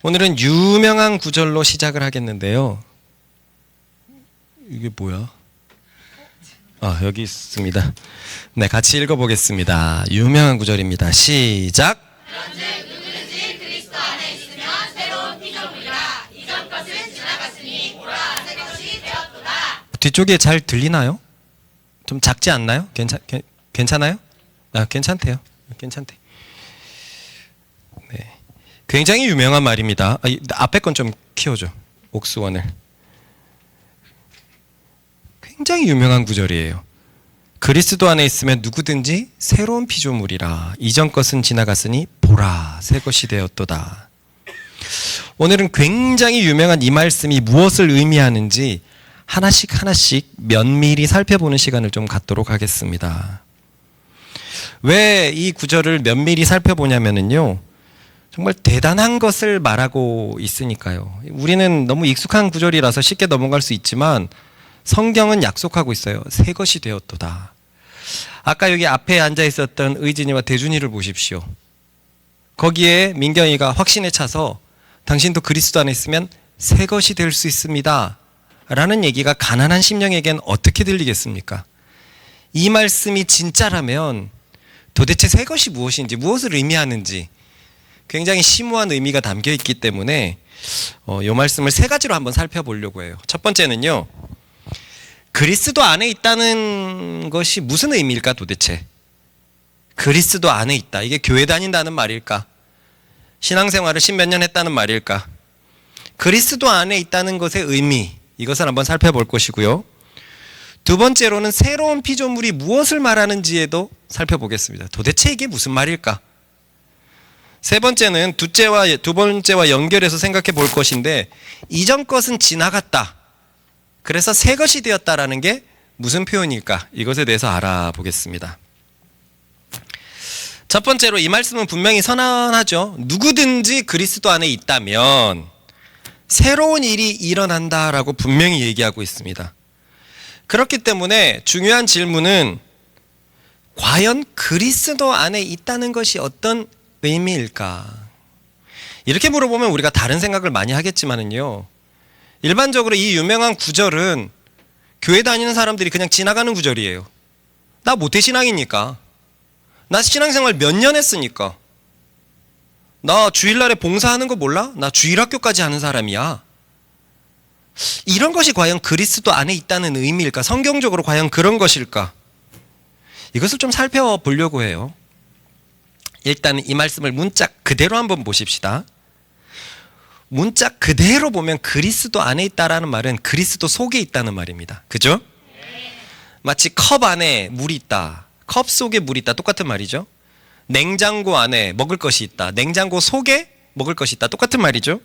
오늘은 유명한 구절로 시작을 하겠는데요. 이게 뭐야? 여기 있습니다. 네, 같이 읽어보겠습니다. 유명한 구절입니다. 시작! 그런즉 누구든지 그리스도 안에 있으면 새로운 피조물이라 이전 것은 지나갔으니 보라 새 것이 되었도다. 뒤쪽에 잘 들리나요? 좀 작지 않나요? 괜찮아요? 괜찮대요. 괜찮대. 네, 굉장히 유명한 말입니다. 앞에 건 좀 키워줘. 옥스원을. 굉장히 유명한 구절이에요. 그리스도 안에 있으면 누구든지 새로운 피조물이라 이전 것은 지나갔으니 보라 새 것이 되었도다. 오늘은 굉장히 유명한 이 말씀이 무엇을 의미하는지 하나씩 면밀히 살펴보는 시간을 좀 갖도록 하겠습니다. 왜 이 구절을 면밀히 살펴보냐면요, 정말 대단한 것을 말하고 있으니까요. 우리는 너무 익숙한 구절이라서 쉽게 넘어갈 수 있지만 성경은 약속하고 있어요. 새 것이 되었도다. 아까 여기 앞에 앉아 있었던 의진이와 대준이를 보십시오. 거기에 민경이가 확신에 차서 당신도 그리스도 안에 있으면 새 것이 될 수 있습니다 라는 얘기가 가난한 심령에겐 어떻게 들리겠습니까? 이 말씀이 진짜라면 도대체 새 것이 무엇인지, 무엇을 의미하는지 굉장히 심오한 의미가 담겨 있기 때문에 이 말씀을 세 가지로 한번 살펴보려고 해요. 첫 번째는요, 그리스도 안에 있다는 것이 무슨 의미일까 도대체? 그리스도 안에 있다. 이게 교회 다닌다는 말일까? 신앙생활을 십몇 년 했다는 말일까? 그리스도 안에 있다는 것의 의미, 이것을 한번 살펴볼 것이고요. 두 번째로는 새로운 피조물이 무엇을 말하는지에도 살펴보겠습니다. 도대체 이게 무슨 말일까? 세 번째는 두 번째와 연결해서 생각해 볼 것인데, 이전 것은 지나갔다. 그래서 새 것이 되었다라는 게 무슨 표현일까? 이것에 대해서 알아보겠습니다. 첫 번째로 이 말씀은 분명히 선언하죠. 누구든지 그리스도 안에 있다면 새로운 일이 일어난다라고 분명히 얘기하고 있습니다. 그렇기 때문에 중요한 질문은 과연 그리스도 안에 있다는 것이 어떤 의미일까? 이렇게 물어보면 우리가 다른 생각을 많이 하겠지만은요, 일반적으로 이 유명한 구절은 교회 다니는 사람들이 그냥 지나가는 구절이에요. 나 모태신앙이니까, 나 신앙생활 몇 년 했으니까, 나 주일날에 봉사하는 거 몰라? 나 주일학교까지 하는 사람이야. 이런 것이 과연 그리스도 안에 있다는 의미일까? 성경적으로 과연 그런 것일까? 이것을 좀 살펴보려고 해요. 일단 이 말씀을 문자 그대로 한번 보십시다. 문자 그대로 보면 그리스도 안에 있다라는 말은 그리스도 속에 있다는 말입니다. 그죠? 마치 컵 안에 물이 있다, 컵 속에 물이 있다, 똑같은 말이죠. 냉장고 안에 먹을 것이 있다, 냉장고 속에 먹을 것이 있다, 똑같은 말이죠.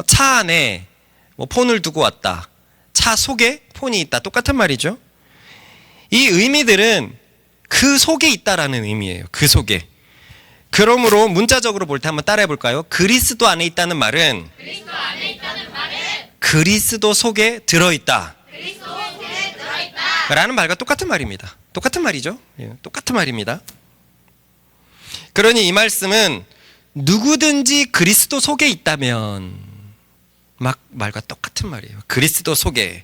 차 안에 폰을 두고 왔다, 차 속에 폰이 있다, 똑같은 말이죠. 이 의미들은 그 속에 있다라는 의미예요. 그 속에. 그러므로 문자적으로 볼 때 한번 따라해 볼까요? 그리스도 안에 있다는 말은 그리스도 속에 들어있다 라는 말과 똑같은 말입니다. 똑같은 말이죠. 똑같은 말입니다. 그러니 이 말씀은 누구든지 그리스도 속에 있다면, 말과 똑같은 말이에요. 그리스도 속에,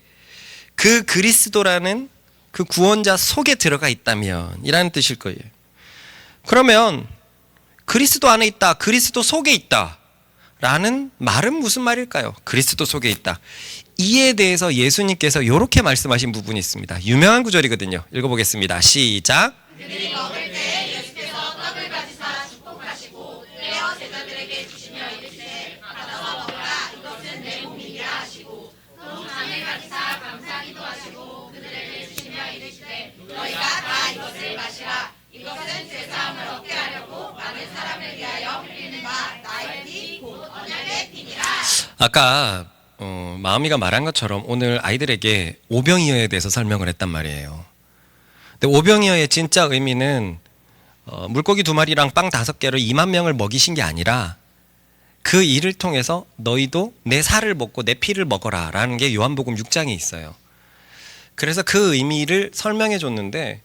그 그리스도라는 그 구원자 속에 들어가 있다면 이라는 뜻일 거예요. 그러면 그리스도 안에 있다, 그리스도 속에 있다 라는 말은 무슨 말일까요? 그리스도 속에 있다. 이에 대해서 예수님께서 이렇게 말씀하신 부분이 있습니다. 유명한 구절이거든요. 읽어보겠습니다. 시작. 그들이 먹을 때 예수께서 떡을 가지사 축복하시고 떼어 제자들에게 주시며 이르시되 받아서 먹으라 이것은 내 몸이라 하시고 또 잔을 가지사 감사기도 하시고 그들에게 주시며 이르시되 너희가 다 이것을 마시라 이것은 죄사함을 얻게 하려고 많은 사람을 위하여 흘리는 바 나의 피 곧 언약의 피니라. 아까 마음이가 말한 것처럼 오늘 아이들에게 오병이어에 대해서 설명을 했단 말이에요. 근데 오병이어의 진짜 의미는 물고기 2마리랑 빵 5개로 2만 명을 먹이신 게 아니라 그 일을 통해서 너희도 내 살을 먹고 내 피를 먹어라 라는 게 요한복음 6장에 있어요. 그래서 그 의미를 설명해 줬는데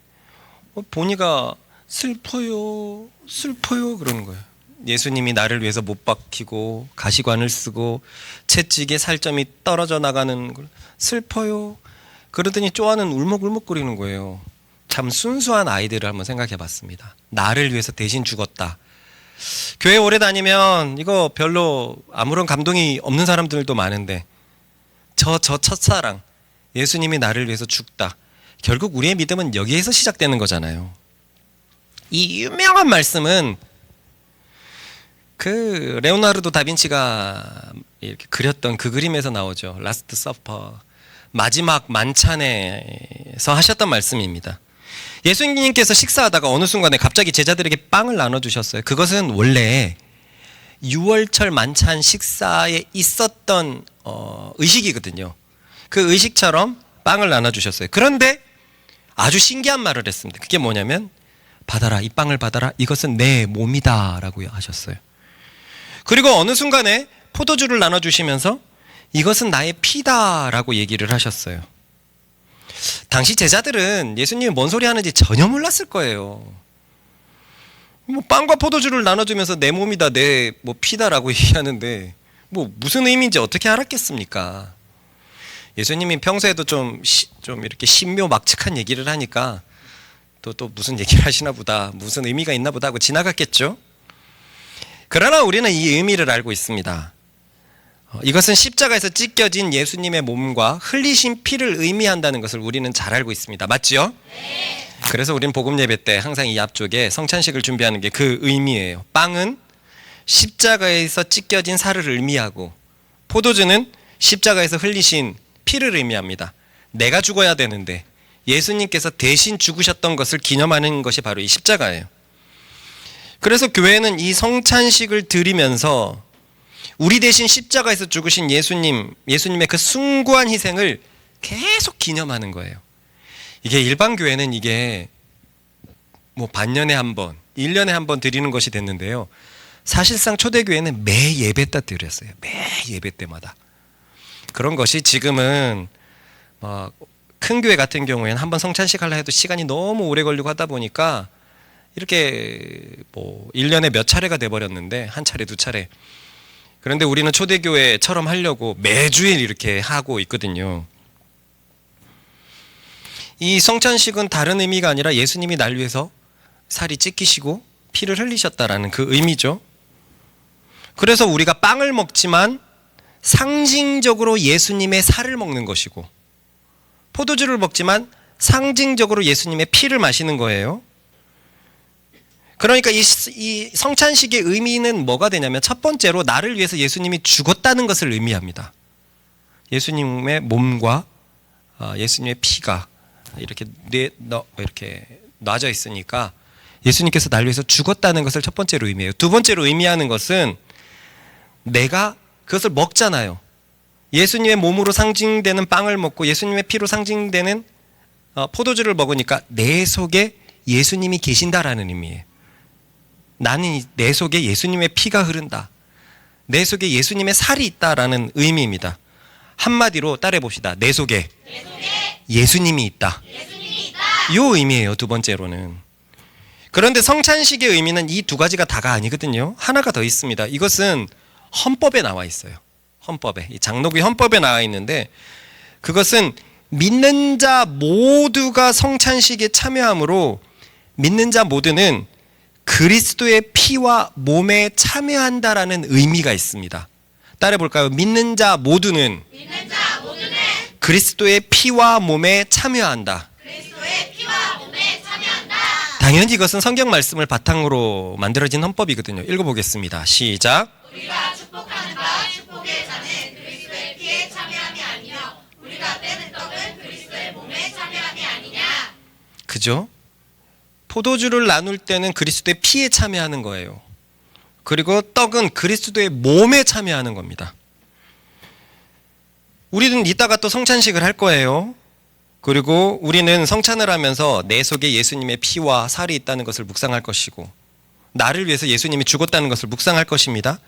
보니가 슬퍼요 그러는 거예요. 예수님이 나를 위해서 못 박히고 가시관을 쓰고 채찍에 살점이 떨어져 나가는 걸 슬퍼요. 그러더니 쪼아는 울먹울먹거리는 거예요. 참 순수한 아이들을 한번 생각해 봤습니다. 나를 위해서 대신 죽었다. 교회 오래 다니면 이거 별로 아무런 감동이 없는 사람들도 많은데 저 첫사랑 예수님이 나를 위해서 죽다. 결국 우리의 믿음은 여기에서 시작되는 거잖아요. 이 유명한 말씀은 그 레오나르도 다빈치가 이렇게 그렸던 그 그림에서 나오죠. 라스트 서퍼, 마지막 만찬에서 하셨던 말씀입니다. 예수님께서 식사하다가 어느 순간에 갑자기 제자들에게 빵을 나눠주셨어요. 그것은 원래 6월절 만찬 식사에 있었던 의식이거든요. 그 의식처럼 빵을 나눠주셨어요. 그런데 아주 신기한 말을 했습니다. 그게 뭐냐면 받아라, 이 빵을 받아라, 이것은 내 몸이다 라고 하셨어요. 그리고 어느 순간에 포도주를 나눠주시면서 이것은 나의 피다 라고 얘기를 하셨어요. 당시 제자들은 예수님이 뭔 소리 하는지 전혀 몰랐을 거예요. 뭐 빵과 포도주를 나눠주면서 내 몸이다, 내 뭐 피다라고 얘기하는데 뭐 무슨 의미인지 어떻게 알았겠습니까? 예수님이 평소에도 좀 이렇게 신묘막측한 얘기를 하니까 또 무슨 얘기를 하시나 보다, 무슨 의미가 있나 보다 하고 지나갔겠죠. 그러나 우리는 이 의미를 알고 있습니다. 이것은 십자가에서 찢겨진 예수님의 몸과 흘리신 피를 의미한다는 것을 우리는 잘 알고 있습니다. 맞지요? 네. 그래서 우리는 복음 예배 때 항상 이 앞쪽에 성찬식을 준비하는 게 그 의미예요. 빵은 십자가에서 찢겨진 살을 의미하고 포도주는 십자가에서 흘리신 피를 의미합니다. 내가 죽어야 되는데 예수님께서 대신 죽으셨던 것을 기념하는 것이 바로 이 십자가예요. 그래서 교회는 이 성찬식을 드리면서 우리 대신 십자가에서 죽으신 예수님의 그 숭고한 희생을 계속 기념하는 거예요. 이게 일반 교회는 이게 뭐 반년에 한 번, 1년에 한 번 드리는 것이 됐는데요. 사실상 초대교회는 매 예배 때 드렸어요. 매 예배 때마다. 그런 것이 지금은 큰 교회 같은 경우에는 한 번 성찬식 하려 해도 시간이 너무 오래 걸리고 하다 보니까 이렇게 뭐 1년에 몇 차례가 돼버렸는데 한 차례, 두 차례. 그런데 우리는 초대교회처럼 하려고 매주일 이렇게 하고 있거든요. 이 성찬식은 다른 의미가 아니라 예수님이 날 위해서 살이 찢기시고 피를 흘리셨다라는 그 의미죠. 그래서 우리가 빵을 먹지만 상징적으로 예수님의 살을 먹는 것이고 포도주를 먹지만 상징적으로 예수님의 피를 마시는 거예요. 그러니까 이 성찬식의 의미는 뭐가 되냐면 첫 번째로 나를 위해서 예수님이 죽었다는 것을 의미합니다. 예수님의 몸과 예수님의 피가 이렇게 놔져 있으니까 예수님께서 나를 위해서 죽었다는 것을 첫 번째로 의미해요. 두 번째로 의미하는 것은 내가 그것을 먹잖아요. 예수님의 몸으로 상징되는 빵을 먹고 예수님의 피로 상징되는 포도주를 먹으니까 내 속에 예수님이 계신다라는 의미예요. 나는 내 속에 예수님의 피가 흐른다. 내 속에 예수님의 살이 있다라는 의미입니다. 한마디로 따라해 봅시다. 내 속에 예수님이 있다. 이 의미예요. 두 번째로는. 그런데 성찬식의 의미는 이 두 가지가 다가 아니거든요. 하나가 더 있습니다. 이것은 헌법에 나와 있어요. 헌법에. 이 장로교 헌법에 나와 있는데 그것은 믿는 자 모두가 성찬식에 참여함으로 믿는 자 모두는 그리스도의 피와 몸에 참여한다라는 의미가 있습니다. 따라해 볼까요? 믿는 자 모두는 그리스도의 피와 몸에 참여한다. 당연히 이것은 성경 말씀을 바탕으로 만들어진 헌법이거든요. 읽어보겠습니다. 시작. 우리가 축복하는 바 축복의 자는 그리스도의 피에 참여함이 아니요 우리가 빼는 떡은 그리스도의 몸에 참여함이 아니냐. 그죠? 포도주를 나눌 때는 그리스도의 피에 참여하는 거예요. 그리고 떡은 그리스도의 몸에 참여하는 겁니다. 우리는 이따가 또 성찬식을 할 거예요. 그리고 우리는 성찬을 하면서 내 속에 예수님의 피와 살이 있다는 것을 묵상할 것이고 나를 위해서 예수님이 죽었다는 것을 묵상할 것입니다.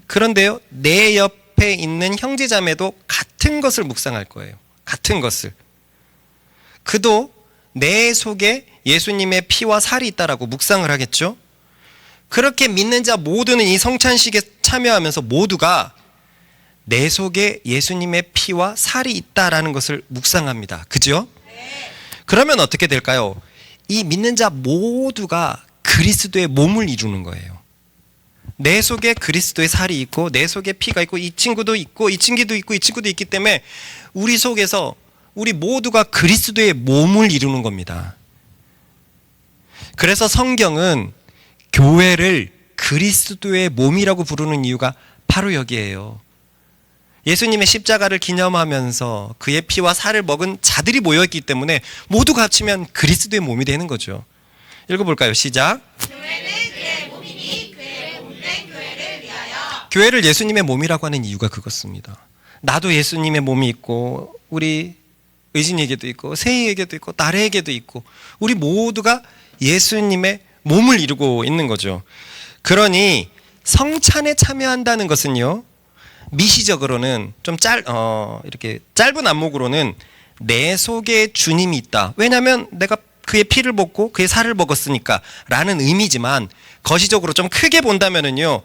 그런데요, 내 옆에 있는 형제자매도 같은 것을 묵상할 거예요. 같은 것을. 그도 내 속에 예수님의 피와 살이 있다라고 묵상을 하겠죠. 그렇게 믿는 자 모두는 이 성찬식에 참여하면서 모두가 내 속에 예수님의 피와 살이 있다라는 것을 묵상합니다. 그죠? 그러면 어떻게 될까요? 이 믿는 자 모두가 그리스도의 몸을 이루는 거예요. 내 속에 그리스도의 살이 있고 내 속에 피가 있고 이 친구도 있고 이 친구도 있고 이 친구도 있기 때문에 우리 속에서 우리 모두가 그리스도의 몸을 이루는 겁니다. 그래서 성경은 교회를 그리스도의 몸이라고 부르는 이유가 바로 여기에요. 예수님의 십자가를 기념하면서 그의 피와 살을 먹은 자들이 모여있기 때문에 모두가 합치면 그리스도의 몸이 되는 거죠. 읽어볼까요? 시작. 교회는 그의 몸이니 그의 몸된 교회를 위하여. 교회를 예수님의 몸이라고 하는 이유가 그것입니다. 나도 예수님의 몸이 있고 우리 의진이에게도 있고 세희에게도 있고 나래에게도 있고 우리 모두가 예수님의 몸을 이루고 있는 거죠. 그러니 성찬에 참여한다는 것은요, 미시적으로는 좀 이렇게 짧은 안목으로는 내 속에 주님이 있다. 왜냐하면 내가 그의 피를 먹고 그의 살을 먹었으니까 라는 의미지만 거시적으로 좀 크게 본다면은요,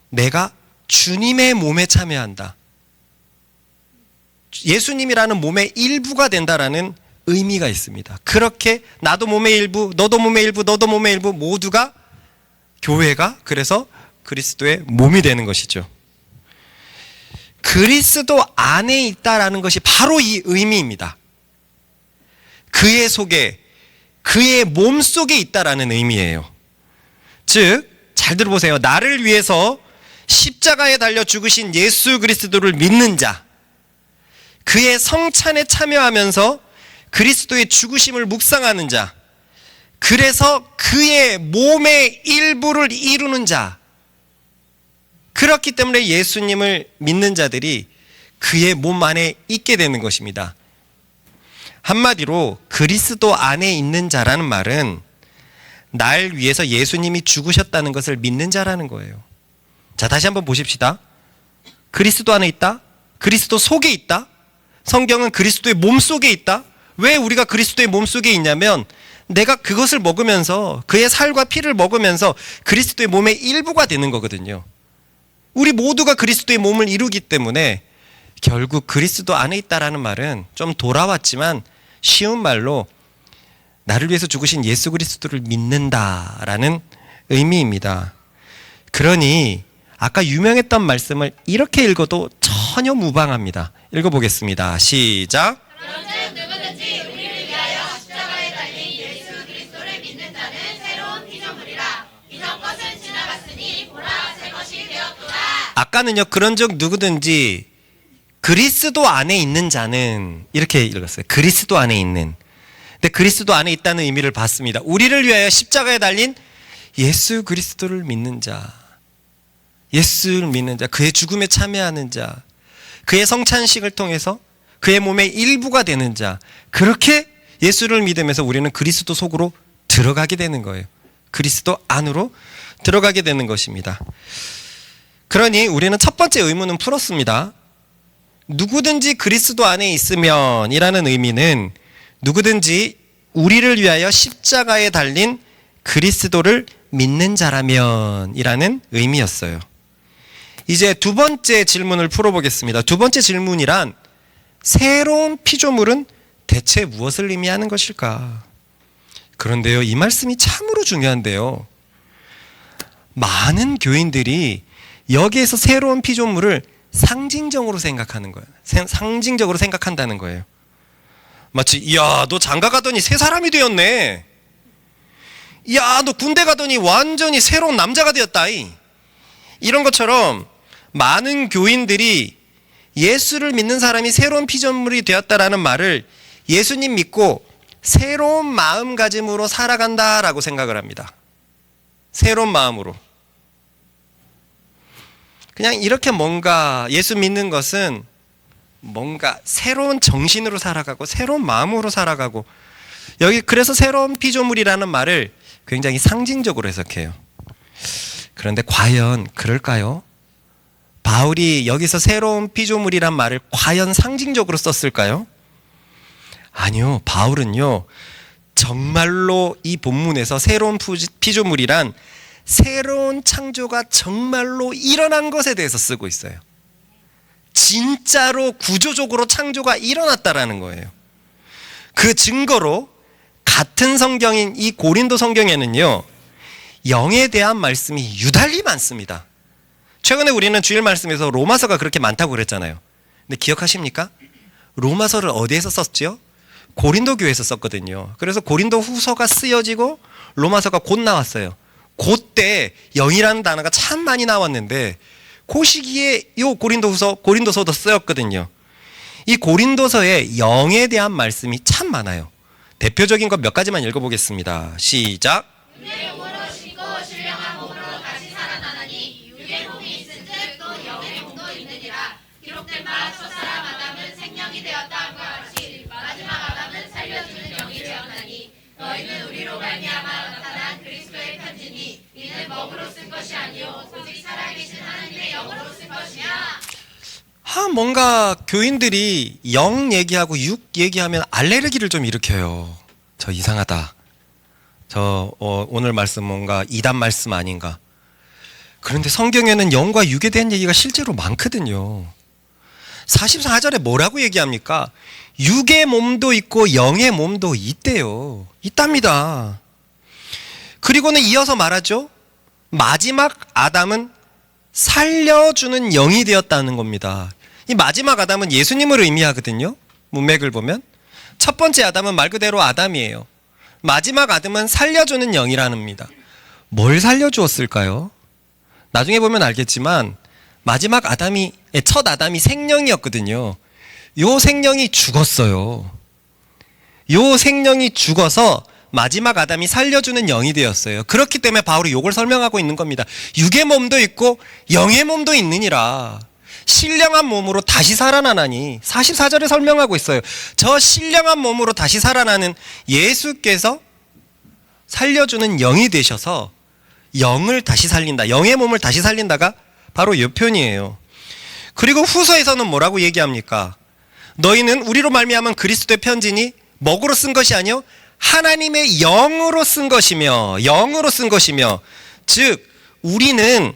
내가 주님의 몸에 참여한다. 예수님이라는 몸의 일부가 된다라는 의미가 있습니다. 그렇게 나도 몸의 일부, 너도 몸의 일부, 너도 몸의 일부 모두가 교회가 그래서 그리스도의 몸이 되는 것이죠. 그리스도 안에 있다라는 것이 바로 이 의미입니다. 그의 속에, 그의 몸 속에 있다라는 의미예요. 즉, 잘 들어보세요. 나를 위해서 십자가에 달려 죽으신 예수 그리스도를 믿는 자, 그의 성찬에 참여하면서 그리스도의 죽으심을 묵상하는 자, 그래서 그의 몸의 일부를 이루는 자, 그렇기 때문에 예수님을 믿는 자들이 그의 몸 안에 있게 되는 것입니다. 한마디로 그리스도 안에 있는 자라는 말은 날 위해서 예수님이 죽으셨다는 것을 믿는 자라는 거예요. 자, 다시 한번 보십시다. 그리스도 안에 있다? 그리스도 속에 있다? 성경은 그리스도의 몸 속에 있다? 왜 우리가 그리스도의 몸 속에 있냐면 내가 그것을 먹으면서 그의 살과 피를 먹으면서 그리스도의 몸의 일부가 되는 거거든요. 우리 모두가 그리스도의 몸을 이루기 때문에 결국 그리스도 안에 있다라는 말은 좀 돌아왔지만 쉬운 말로 나를 위해서 죽으신 예수 그리스도를 믿는다라는 의미입니다. 그러니 아까 유명했던 말씀을 이렇게 읽어도 전혀 무방합니다. 읽어보겠습니다. 시작. 그런즉 누구든지 우리를 위하여 십자가에 달린 예수 그리스도를 믿는 자는 새로운 피조물이라. 이전 것은 지나갔으니 보라 새 것이 되었도다. 아까는요, 그런즉 누구든지 그리스도 안에 있는 자는 이렇게 읽었어요. 그리스도 안에 있는. 근데 그리스도 안에 있다는 의미를 봤습니다. 우리를 위하여 십자가에 달린 예수 그리스도를 믿는 자, 예수를 믿는 자, 그의 죽음에 참여하는 자, 그의 성찬식을 통해서 그의 몸의 일부가 되는 자, 그렇게 예수를 믿으면서 우리는 그리스도 속으로 들어가게 되는 거예요. 그리스도 안으로 들어가게 되는 것입니다. 그러니 우리는 첫 번째 의문은 풀었습니다. 누구든지 그리스도 안에 있으면 이라는 의미는 누구든지 우리를 위하여 십자가에 달린 그리스도를 믿는 자라면 이라는 의미였어요. 이제 두 번째 질문을 풀어보겠습니다. 두 번째 질문이란 새로운 피조물은 대체 무엇을 의미하는 것일까? 그런데요, 이 말씀이 참으로 중요한데요. 많은 교인들이 여기에서 새로운 피조물을 상징적으로 생각하는 거예요. 상징적으로 생각한다는 거예요. 마치 이야, 너 장가 가더니 새 사람이 되었네. 이야, 너 군대 가더니 완전히 새로운 남자가 되었다. 이런 것처럼 많은 교인들이 예수를 믿는 사람이 새로운 피조물이 되었다라는 말을 예수님 믿고 새로운 마음가짐으로 살아간다라고 생각을 합니다. 새로운 마음으로. 그냥 이렇게 뭔가 예수 믿는 것은 뭔가 새로운 정신으로 살아가고 새로운 마음으로 살아가고, 여기 그래서 새로운 피조물이라는 말을 굉장히 상징적으로 해석해요. 그런데 과연 그럴까요? 바울이 여기서 새로운 피조물이란 말을 과연 상징적으로 썼을까요? 아니요. 바울은요, 정말로 이 본문에서 새로운 피조물이란 새로운 창조가 정말로 일어난 것에 대해서 쓰고 있어요. 진짜로 구조적으로 창조가 일어났다라는 거예요. 그 증거로 같은 성경인 이 고린도 성경에는요, 영에 대한 말씀이 유달리 많습니다. 최근에 우리는 주일 말씀에서 로마서가 그렇게 많다고 그랬잖아요. 근데 기억하십니까? 로마서를 어디에서 썼죠? 고린도 교회에서 썼거든요. 그래서 고린도 후서가 쓰여지고 로마서가 곧 나왔어요. 그때 영이라는 단어가 참 많이 나왔는데 그 시기에 이 고린도서도 쓰였거든요. 이 고린도서에 영에 대한 말씀이 참 많아요. 대표적인 것 몇 가지만 읽어보겠습니다. 시작. 육의 몸으로 쉬고 신령한 몸으로 다시 살아나나니 육의 몸이 있은즉 또 영의 몸도 있느니라. 기록된 바 첫사람 아담은 생명이 되었다 함과 같이 마지막 아담은 살려주는 영이 되었나니 너희는 우리로 말미암아 나타난 그리스도의 편지니 이는 먹으로 쓴 것이 아니요 오직 살아계신 하나님의 영으로 쓴 것이야. 뭔가 교인들이 영 얘기하고 육 얘기하면 알레르기를 좀 일으켜요. 저 이상하다. 오늘 말씀 뭔가 이단 말씀 아닌가. 그런데 성경에는 영과 육에 대한 얘기가 실제로 많거든요. 44절에 뭐라고 얘기합니까? 육의 몸도 있고 영의 몸도 있대요. 있답니다. 그리고는 이어서 말하죠. 마지막 아담은 살려주는 영이 되었다는 겁니다. 이 마지막 아담은 예수님을 의미하거든요. 문맥을 보면 첫 번째 아담은 말 그대로 아담이에요. 마지막 아담은 살려주는 영이라는 겁니다. 뭘 살려주었을까요? 나중에 보면 알겠지만 마지막 첫 아담이 생명이었거든요. 요 생명이 죽었어요. 요 생명이 죽어서 마지막 아담이 살려주는 영이 되었어요. 그렇기 때문에 바울이 요걸 설명하고 있는 겁니다. 육의 몸도 있고 영의 몸도 있느니라. 신령한 몸으로 다시 살아나나니 44절에 설명하고 있어요. 저 신령한 몸으로 다시 살아나는 예수께서 살려주는 영이 되셔서 영을 다시 살린다. 영의 몸을 다시 살린다가 바로 이 표현이에요. 그리고 후서에서는 뭐라고 얘기합니까? 너희는 우리로 말미암은 그리스도의 편지니 먹으로 쓴 것이 아니요 하나님의 영으로 쓴 것이며 즉 우리는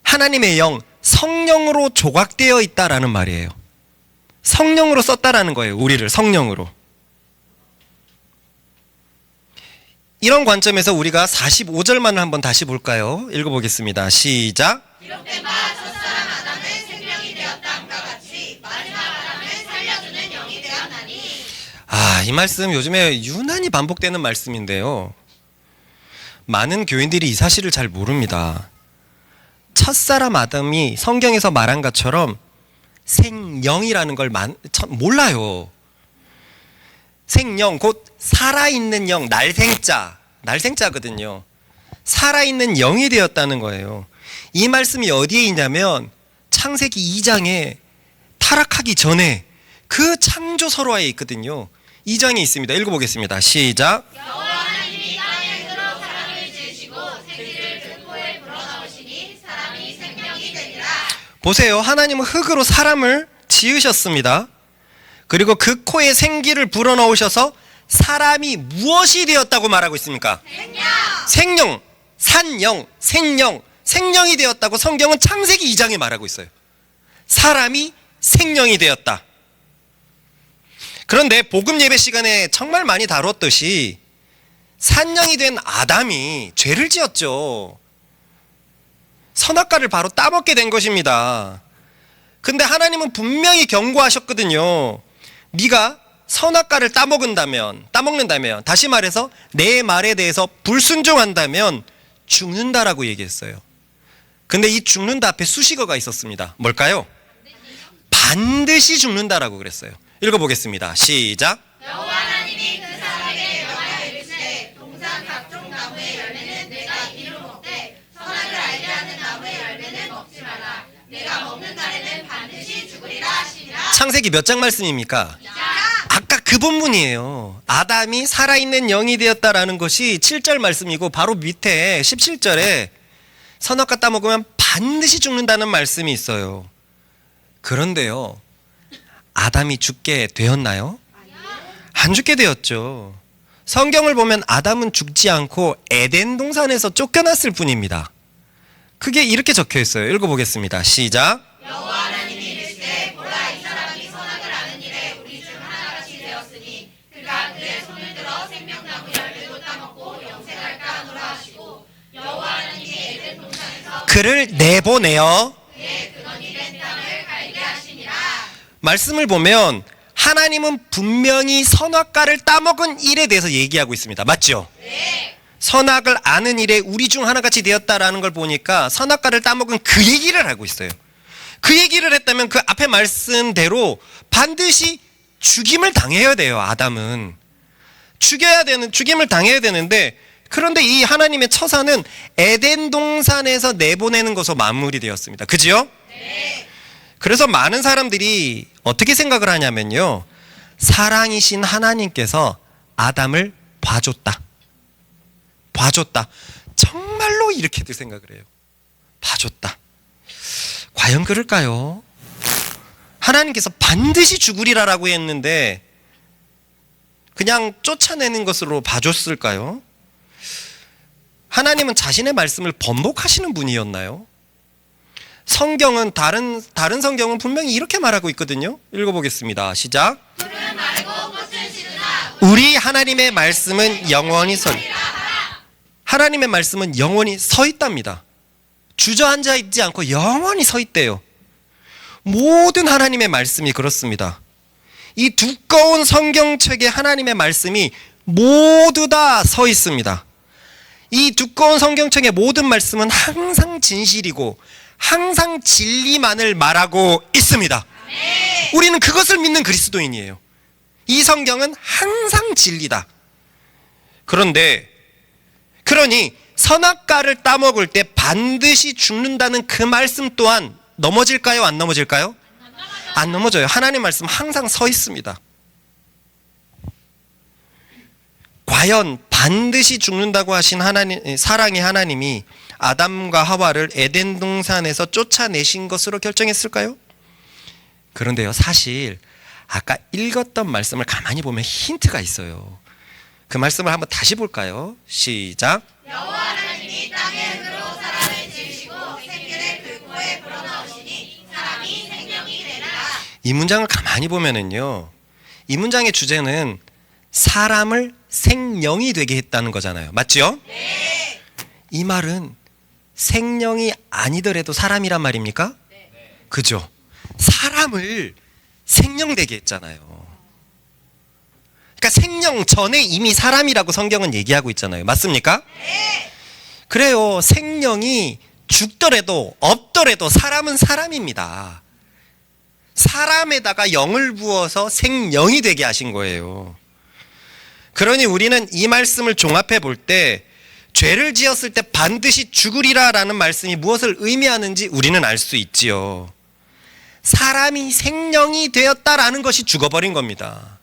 하나님의 영 성령으로 조각되어 있다라는 말이에요. 성령으로 썼다라는 거예요. 우리를 성령으로. 이런 관점에서 우리가 45절만을 한번 다시 볼까요? 읽어보겠습니다. 시작. 기록된 바 첫사람 아담은 생명이 되었다 함과 같이 마지막 아담은 살려주는 영이 되었나니. 이 말씀 요즘에 유난히 반복되는 말씀인데요. 많은 교인들이 이 사실을 잘 모릅니다. 첫사람 아담이 성경에서 말한 것처럼 생영이라는 걸 몰라요. 생영, 곧 살아있는 영, 날생자거든요. 살아있는 영이 되었다는 거예요. 이 말씀이 어디에 있냐면 창세기 2장에 타락하기 전에 그 창조 설화에 있거든요. 2장에 있습니다. 읽어보겠습니다. 시작. 여호와 하나님이 땅에 흙으로 사람을 지으시고 생기를 흙보에 불어넣으시니 사람이 생명이 되니라. 보세요. 하나님은 흙으로 사람을 지으셨습니다. 그리고 그 코에 생기를 불어넣으셔서 사람이 무엇이 되었다고 말하고 있습니까? 생명, 산영, 생명이 되었다고 성경은 창세기 2장에 말하고 있어요. 사람이 생명이 되었다. 그런데 복음 예배 시간에 정말 많이 다뤘듯이 산영이 된 아담이 죄를 지었죠. 선악과를 바로 따먹게 된 것입니다. 근데 하나님은 분명히 경고하셨거든요. 네가 선악과를 따먹는다면, 다시 말해서 내 말에 대해서 불순종한다면 죽는다라고 얘기했어요. 근데 이 죽는다 앞에 수식어가 있었습니다. 뭘까요? 반드시 죽는다라고 그랬어요. 읽어보겠습니다. 시작. 여호와 하나님이 그 사람에게 명하여 이르시되 동산 각종 나무의 열매는 내가 임의로 먹되 선악을 알게 하는 나무의 열매는 먹지 마라. 내가 먹는 날에는 반드시 죽으리라 하시니라. 창세기 몇 장 말씀입니까? 아까 그 본문이에요. 아담이 살아있는 영이 되었다라는 것이 7절 말씀이고 바로 밑에 17절에 선악과 따먹으면 반드시 죽는다는 말씀이 있어요. 그런데요, 아담이 죽게 되었나요? 안 죽게 되었죠. 성경을 보면 아담은 죽지 않고 에덴 동산에서 쫓겨났을 뿐입니다. 그게 이렇게 적혀 있어요. 읽어보겠습니다. 시작. 여호와 하나님이 이르시되 보라 이 사람이 선악을 아는 일에 우리 중 하나같이 되었으니 그가 그의 손을 들어 생명나무 열매도 따먹고 영생할까 하노라 하시고 여호와 하나님이 에덴 동산에서 그를 내보내어 그의 근원이 된 땅을 갈게 하시니라. 말씀을 보면 하나님은 분명히 선악과를 따먹은 일에 대해서 얘기하고 있습니다. 맞죠? 네. 선악을 아는 일에 우리 중 하나같이 되었다라는 걸 보니까 선악과를 따먹은 그 얘기를 하고 있어요. 그 얘기를 했다면 그 앞에 말씀대로 반드시 죽임을 당해야 돼요. 아담은 죽임을 당해야 되는데, 그런데 이 하나님의 처사는 에덴 동산에서 내보내는 것으로 마무리되었습니다. 그지요? 네. 그래서 많은 사람들이 어떻게 생각을 하냐면요, 사랑이신 하나님께서 아담을 봐줬다. 정말로 이렇게들 생각을 해요. 봐줬다. 과연 그럴까요? 하나님께서 반드시 죽으리라라고 했는데 그냥 쫓아내는 것으로 봐줬을까요? 하나님은 자신의 말씀을 번복하시는 분이었나요? 성경은 다른 성경은 분명히 이렇게 말하고 있거든요. 읽어보겠습니다. 시작. 그는 말고 꽃을 시르나 우리 하나님의 말씀은 영원히 하나님의 말씀은 영원히 서 있답니다. 주저앉아 있지 않고 영원히 서 있대요. 모든 하나님의 말씀이 그렇습니다. 이 두꺼운 성경책에 하나님의 말씀이 모두 다 서 있습니다. 이 두꺼운 성경책의 모든 말씀은 항상 진실이고 항상 진리만을 말하고 있습니다. 우리는 그것을 믿는 그리스도인이에요. 이 성경은 항상 진리다. 그러니 선악과를 따먹을 때 반드시 죽는다는 그 말씀 또한 넘어질까요? 안 넘어질까요? 안 넘어져요. 하나님 말씀 항상 서 있습니다. 과연 반드시 죽는다고 하신 사랑의 하나님이 아담과 하와를 에덴 동산에서 쫓아내신 것으로 결정했을까요? 그런데요, 사실 아까 읽었던 말씀을 가만히 보면 힌트가 있어요. 그 말씀을 한번 다시 볼까요? 시작. 여호와 하나님이 땅의 흙으로 사람을 지으시고 생기를 그 코에 불어넣으시니 사람이 생명이 되리라. 이 문장을 가만히 보면은요, 이 문장의 주제는 사람을 생명이 되게 했다는 거잖아요. 맞죠? 네. 이 말은 생명이 아니더라도 사람이란 말입니까? 네. 그죠? 사람을 생명되게 했잖아요. 그러니까 생명 전에 이미 사람이라고 성경은 얘기하고 있잖아요. 맞습니까? 네. 그래요. 생명이 죽더라도 없더라도 사람은 사람입니다. 사람에다가 영을 부어서 생명이 되게 하신 거예요. 그러니 우리는 이 말씀을 종합해 볼 때 죄를 지었을 때 반드시 죽으리라라는 말씀이 무엇을 의미하는지 우리는 알 수 있지요. 사람이 생명이 되었다라는 것이 죽어버린 겁니다.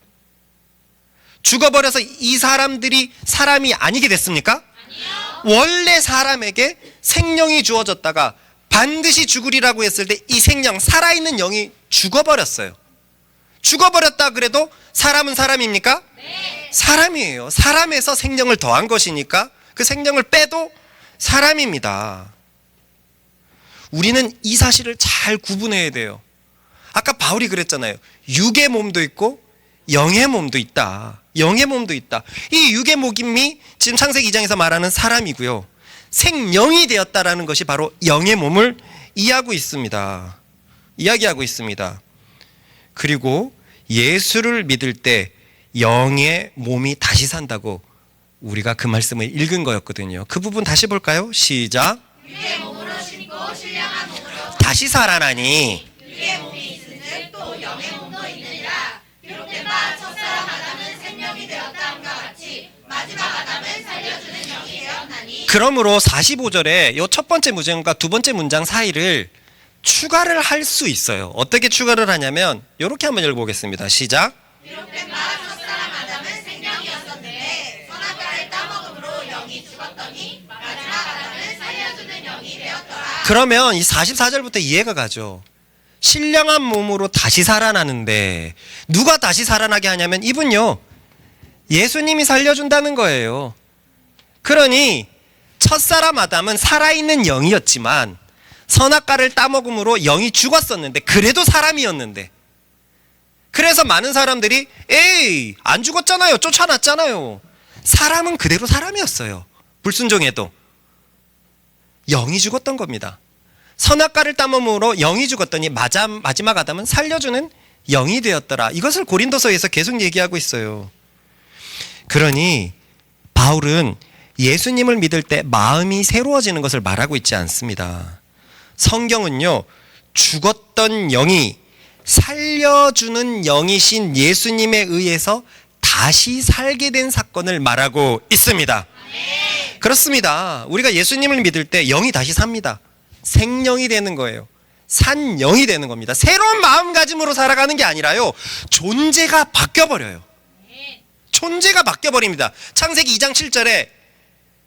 죽어버려서 이 사람들이 사람이 아니게 됐습니까? 아니요. 원래 사람에게 생명이 주어졌다가 반드시 죽으리라고 했을 때 이 생명, 살아있는 영이 죽어버렸어요. 죽어버렸다 그래도 사람은 사람입니까? 네. 사람이에요. 사람에서 생명을 더한 것이니까 그 생명을 빼도 사람입니다. 우리는 이 사실을 잘 구분해야 돼요. 아까 바울이 그랬잖아요. 육의 몸도 있고 영의 몸도 있다. 영의 몸도 있다. 이 육의 몸이 지금 창세기 2장에서 말하는 사람이고요. 생명이 되었다라는 것이 바로 영의 몸을 이야기하고 있습니다. 그리고 예수를 믿을 때 영의 몸이 다시 산다고 우리가 그 말씀을 읽은 거였거든요. 그 부분 다시 볼까요? 시작. 육의 몸으로 심고 신령한 몸으로 다시 살아나니 육의 몸이 있은즉 또 영의 몸도 있느니라. 기록된 바 첫사람 아담은 생명이 되었다함과 같이 마지막 아담은 살려주는 영이 되었나니. 그러므로 45절에 이 첫 번째 문장과 두 번째 문장 사이를 추가를 할 수 있어요. 어떻게 추가를 하냐면 이렇게 한번 읽어보겠습니다. 시작. 기록된 바 첫사람 아담은 생명이었었는데 선악과를 따먹음으로 영이 죽었더니 마지막 아담은 살려주는 영이 되었더라. 그러면 이 44절부터 이해가 가죠. 신령한 몸으로 다시 살아나는데 누가 다시 살아나게 하냐면 이분요, 예수님이 살려준다는 거예요. 그러니 첫사람 아담은 살아있는 영이었지만 선악과를 따먹음으로 영이 죽었었는데 그래도 사람이었는데, 그래서 많은 사람들이 에이 안 죽었잖아요, 쫓아놨잖아요. 사람은 그대로 사람이었어요. 불순종해도 영이 죽었던 겁니다. 선악과를 따먹음으로 영이 죽었더니 마지막 아담은 살려주는 영이 되었더라. 이것을 고린도서에서 계속 얘기하고 있어요. 그러니 바울은 예수님을 믿을 때 마음이 새로워지는 것을 말하고 있지 않습니다. 성경은요, 죽었던 영이 살려주는 영이신 예수님에 의해서 다시 살게 된 사건을 말하고 있습니다. 그렇습니다. 우리가 예수님을 믿을 때 영이 다시 삽니다. 생명이 되는 거예요. 산 영이 되는 겁니다. 새로운 마음가짐으로 살아가는 게 아니라요, 존재가 바뀌어버려요. 존재가 바뀌어버립니다. 창세기 2장 7절에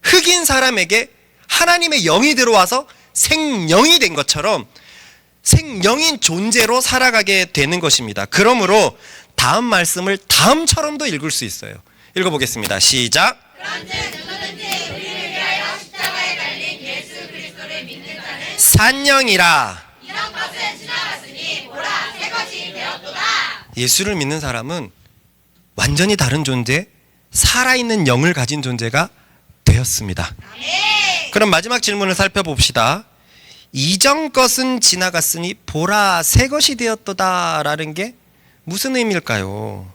흑인 사람에게 하나님의 영이 들어와서 생명이 된 것처럼 생명인 존재로 살아가게 되는 것입니다. 그러므로 다음 말씀을 다음처럼도 읽을 수 있어요. 읽어보겠습니다. 시작. 그런즉 누구든지 우리를 위하여 십자가에 달린 예수 그리스도를 믿는 자는 산 영이라. 이런 것은 지나갔으니 보라 새 것이 되었도다. 예수를 믿는 사람은 완전히 다른 존재, 살아있는 영을 가진 존재가 되었습니다. 그럼 마지막 질문을 살펴봅시다. 이전 것은 지나갔으니 보라 새 것이 되었도다 라는 게 무슨 의미일까요?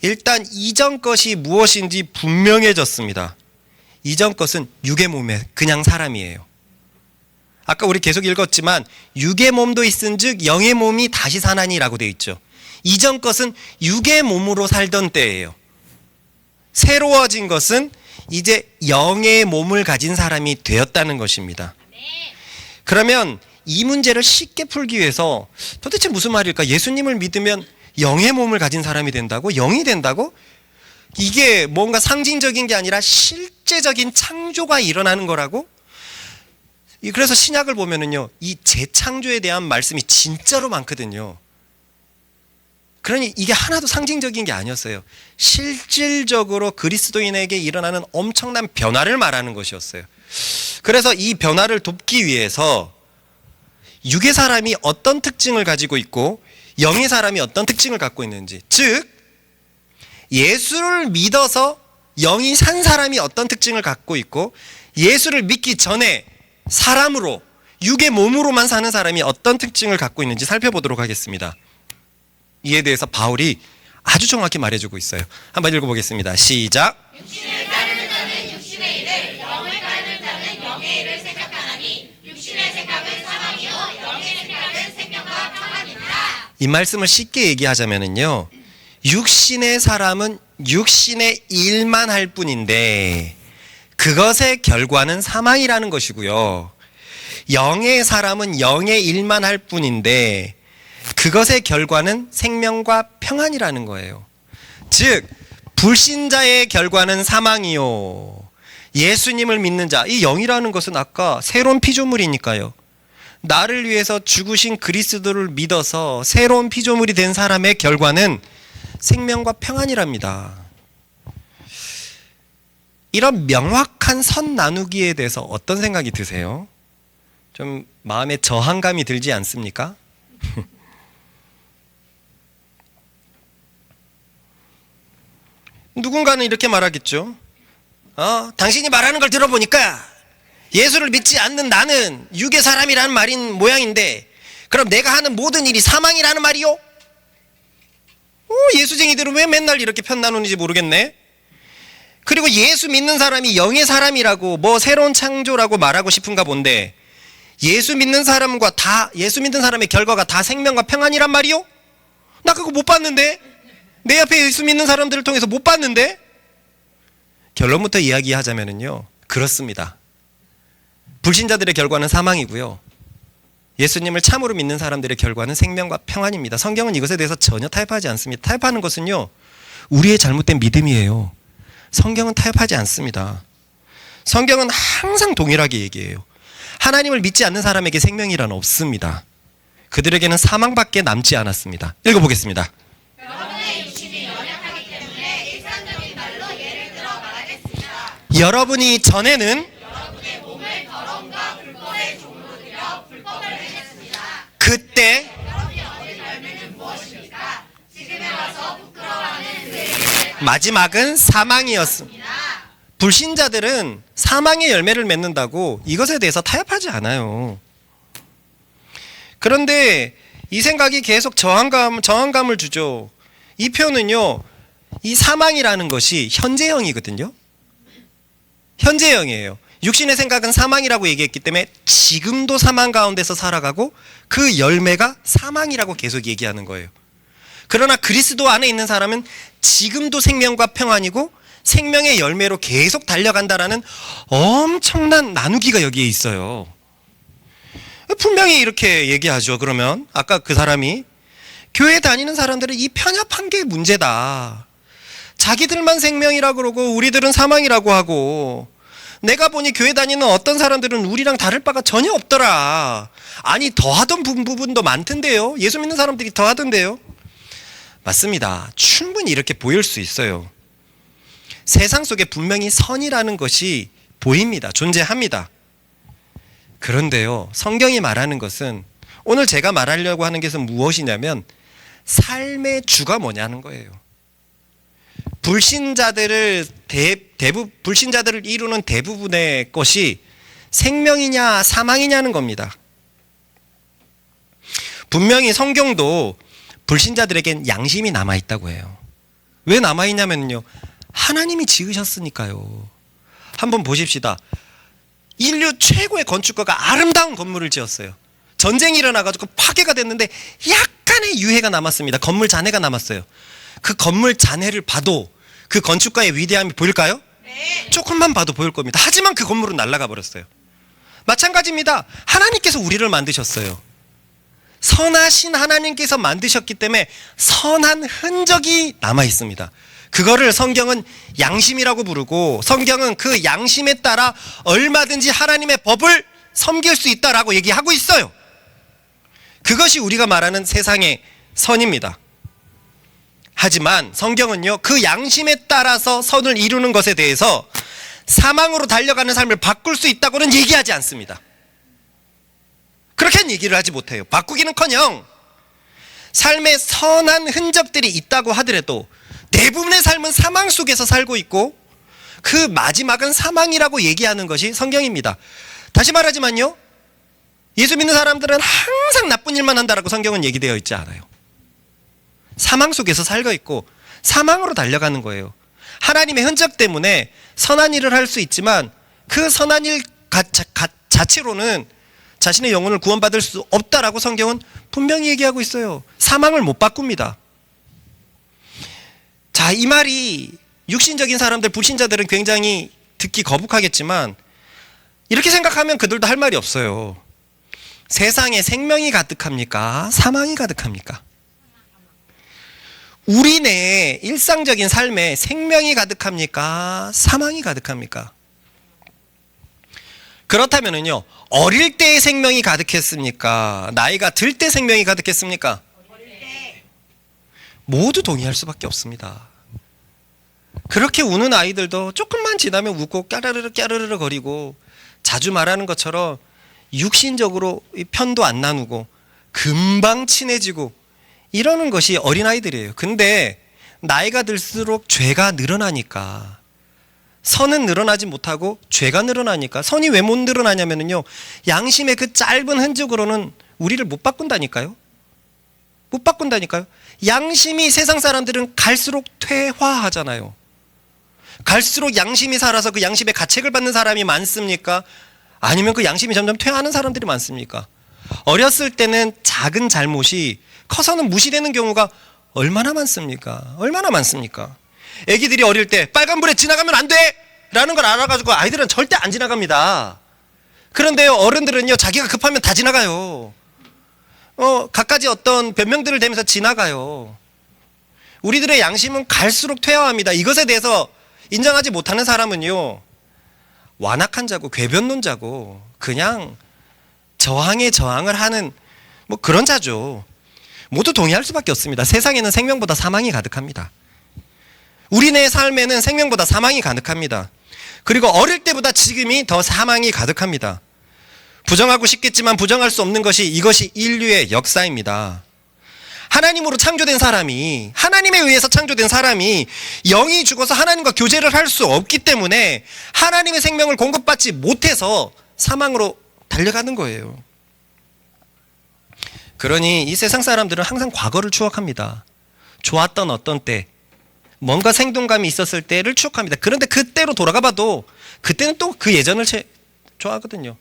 일단 이전 것이 무엇인지 분명해졌습니다. 이전 것은 육의 몸에 그냥 사람이에요. 아까 우리 계속 읽었지만 육의 몸도 있은즉 영의 몸이 다시 사나니라고 되어 있죠. 이전 것은 육의 몸으로 살던 때예요. 새로워진 것은 이제 영의 몸을 가진 사람이 되었다는 것입니다. 그러면 이 문제를 쉽게 풀기 위해서 도대체 무슨 말일까? 예수님을 믿으면 영의 몸을 가진 사람이 된다고? 영이 된다고? 이게 뭔가 상징적인 게 아니라 실제적인 창조가 일어나는 거라고? 그래서 신약을 보면은요, 이 재창조에 대한 말씀이 진짜로 많거든요. 그러니 이게 하나도 상징적인 게 아니었어요. 실질적으로 그리스도인에게 일어나는 엄청난 변화를 말하는 것이었어요. 그래서 이 변화를 돕기 위해서 육의 사람이 어떤 특징을 가지고 있고 영의 사람이 어떤 특징을 갖고 있는지, 즉 예수를 믿어서 영이 산 사람이 어떤 특징을 갖고 있고 예수를 믿기 전에 사람으로 육의 몸으로만 사는 사람이 어떤 특징을 갖고 있는지 살펴보도록 하겠습니다. 이에 대해서 바울이 아주 정확히 말해주고 있어요. 한번 읽어보겠습니다. 시작. 육신을 따르는 자는 육신의 일을, 영을 따르는 자는 영의 일을 생각하나니 육신의 생각은 사망이요 영의 생각은 생명과 평안이니라. 이 말씀을 쉽게 얘기하자면요, 육신의 사람은 육신의 일만 할 뿐인데 그것의 결과는 사망이라는 것이고요, 영의 사람은 영의 일만 할 뿐인데 그것의 결과는 생명과 평안이라는 거예요. 즉 불신자의 결과는 사망이요, 예수님을 믿는 자, 이 영이라는 것은 아까 새로운 피조물이니까요, 나를 위해서 죽으신 그리스도를 믿어서 새로운 피조물이 된 사람의 결과는 생명과 평안이랍니다. 이런 명확한 선 나누기에 대해서 어떤 생각이 드세요? 좀 마음에 저항감이 들지 않습니까? 누군가는 이렇게 말하겠죠. 당신이 말하는 걸 들어보니까 예수를 믿지 않는 나는 육의 사람이라는 말인 모양인데 그럼 내가 하는 모든 일이 사망이라는 말이요? 예수쟁이들은 왜 맨날 이렇게 편 나누는지 모르겠네. 그리고 예수 믿는 사람이 영의 사람이라고 뭐 새로운 창조라고 말하고 싶은가 본데 예수 믿는 사람과 다 예수 믿는 사람의 결과가 다 생명과 평안이란 말이요? 나 그거 못 봤는데? 내 앞에 예수 믿는 사람들을 통해서 못 봤는데? 결론부터 이야기하자면요, 그렇습니다. 불신자들의 결과는 사망이고요, 예수님을 참으로 믿는 사람들의 결과는 생명과 평안입니다. 성경은 이것에 대해서 전혀 타협하지 않습니다. 타협하는 것은요, 우리의 잘못된 믿음이에요. 성경은 타협하지 않습니다. 성경은 항상 동일하게 얘기해요. 하나님을 믿지 않는 사람에게 생명이란 없습니다. 그들에게는 사망밖에 남지 않았습니다. 읽어보겠습니다. 여러분의 육신이 연약하기 때문에 일상적으로 여러분이 전에는 여러분의 몸을 더러움과 불법의 종으로 들여 불법을 행했습니다. 그때 여러분이 얻은 열매는 무엇입니까? 지금에 와서 부끄러워하는 그의 마지막은 사망이었습니다. 불신자들은 사망의 열매를 맺는다고 이것에 대해서 타협하지 않아요. 그런데 이 생각이 계속 저항감을 주죠. 이 표현은요, 이 사망이라는 것이 현재형이거든요. 현재형이에요. 육신의 생각은 사망이라고 얘기했기 때문에 지금도 사망 가운데서 살아가고 그 열매가 사망이라고 계속 얘기하는 거예요. 그러나 그리스도 안에 있는 사람은 지금도 생명과 평안이고 생명의 열매로 계속 달려간다라는 엄청난 나누기가 여기에 있어요. 분명히 이렇게 얘기하죠. 그러면 아까 그 사람이 교회 다니는 사람들은 이 편협한 게 문제다. 자기들만 생명이라고 그러고 우리들은 사망이라고 하고, 내가 보니 교회 다니는 어떤 사람들은 우리랑 다를 바가 전혀 없더라. 아니, 더하던 부분도 많던데요. 예수 믿는 사람들이 더하던데요. 맞습니다. 충분히 이렇게 보일 수 있어요. 세상 속에 분명히 선이라는 것이 보입니다. 존재합니다. 그런데요, 성경이 말하는 것은, 오늘 제가 말하려고 하는 것은 무엇이냐면 삶의 주가 뭐냐는 거예요. 불신자들을 이루는 대부분의 것이 생명이냐 사망이냐는 겁니다. 분명히 성경도 불신자들에겐 양심이 남아있다고 해요. 왜 남아있냐면요, 하나님이 지으셨으니까요. 한번 보십시다. 인류 최고의 건축가가 아름다운 건물을 지었어요. 전쟁이 일어나가지고 파괴가 됐는데 약간의 유해가 남았습니다. 건물 잔해가 남았어요. 그 건물 잔해를 봐도 그 건축가의 위대함이 보일까요? 네. 조금만 봐도 보일 겁니다. 하지만 그 건물은 날아가 버렸어요. 마찬가지입니다. 하나님께서 우리를 만드셨어요. 선하신 하나님께서 만드셨기 때문에 선한 흔적이 남아 있습니다. 그거를 성경은 양심이라고 부르고, 성경은 그 양심에 따라 얼마든지 하나님의 법을 섬길 수 있다라고 얘기하고 있어요. 그것이 우리가 말하는 세상의 선입니다. 하지만 성경은요, 그 양심에 따라서 선을 이루는 것에 대해서 사망으로 달려가는 삶을 바꿀 수 있다고는 얘기하지 않습니다. 그렇게는 얘기를 하지 못해요. 바꾸기는커녕 삶의 선한 흔적들이 있다고 하더라도 대부분의 삶은 사망 속에서 살고 있고 그 마지막은 사망이라고 얘기하는 것이 성경입니다. 다시 말하지만요, 예수 믿는 사람들은 항상 나쁜 일만 한다라고 성경은 얘기되어 있지 않아요. 사망 속에서 살고 있고 사망으로 달려가는 거예요. 하나님의 흔적 때문에 선한 일을 할 수 있지만 그 선한 일 자체로는 자신의 영혼을 구원받을 수 없다라고 성경은 분명히 얘기하고 있어요. 사망을 못 바꿉니다. 자, 이 말이 육신적인 사람들, 불신자들은 굉장히 듣기 거북하겠지만 이렇게 생각하면 그들도 할 말이 없어요. 세상에 생명이 가득합니까? 사망이 가득합니까? 우리 내에 일상적인 삶에 생명이 가득합니까? 사망이 가득합니까? 그렇다면은요, 어릴 때의 생명이 가득했습니까? 나이가 들 때 생명이 가득했습니까? 모두 동의할 수밖에 없습니다. 그렇게 우는 아이들도 조금만 지나면 웃고 까르르 거리고, 자주 말하는 것처럼 육신적으로 편도 안 나누고 금방 친해지고 이러는 것이 어린아이들이에요. 근데 나이가 들수록 죄가 늘어나니까, 선은 늘어나지 못하고 죄가 늘어나니까, 선이 왜 못 늘어나냐면요, 양심의 그 짧은 흔적으로는 우리를 못 바꾼다니까요. 못 바꾼다니까요. 양심이, 세상 사람들은 갈수록 퇴화하잖아요. 갈수록 양심이 살아서 그 양심의 가책을 받는 사람이 많습니까? 아니면 그 양심이 점점 퇴화하는 사람들이 많습니까? 어렸을 때는 작은 잘못이 커서는 무시되는 경우가 얼마나 많습니까? 얼마나 많습니까? 애기들이 어릴 때 빨간불에 지나가면 안 돼! 라는 걸 알아가지고 아이들은 절대 안 지나갑니다. 그런데요, 어른들은요, 자기가 급하면 다 지나가요. 갖가지 어떤 변명들을 대면서 지나가요. 우리들의 양심은 갈수록 퇴화합니다. 이것에 대해서 인정하지 못하는 사람은요, 완악한 자고 궤변론자고 그냥 저항에 저항을 하는 그런 자죠. 모두 동의할 수밖에 없습니다. 세상에는 생명보다 사망이 가득합니다. 우리네 삶에는 생명보다 사망이 가득합니다. 그리고 어릴 때보다 지금이 더 사망이 가득합니다. 부정하고 싶겠지만 부정할 수 없는 것이 이것이 인류의 역사입니다. 하나님으로 창조된 사람이, 하나님에 의해서 창조된 사람이 영이 죽어서 하나님과 교제를 할 수 없기 때문에 하나님의 생명을 공급받지 못해서 사망으로 달려가는 거예요. 그러니 이 세상 사람들은 항상 과거를 추억합니다. 좋았던 어떤 때, 뭔가 생동감이 있었을 때를 추억합니다. 그런데 그때로 돌아가 봐도 그때는 또 그 예전을 좋아하거든요.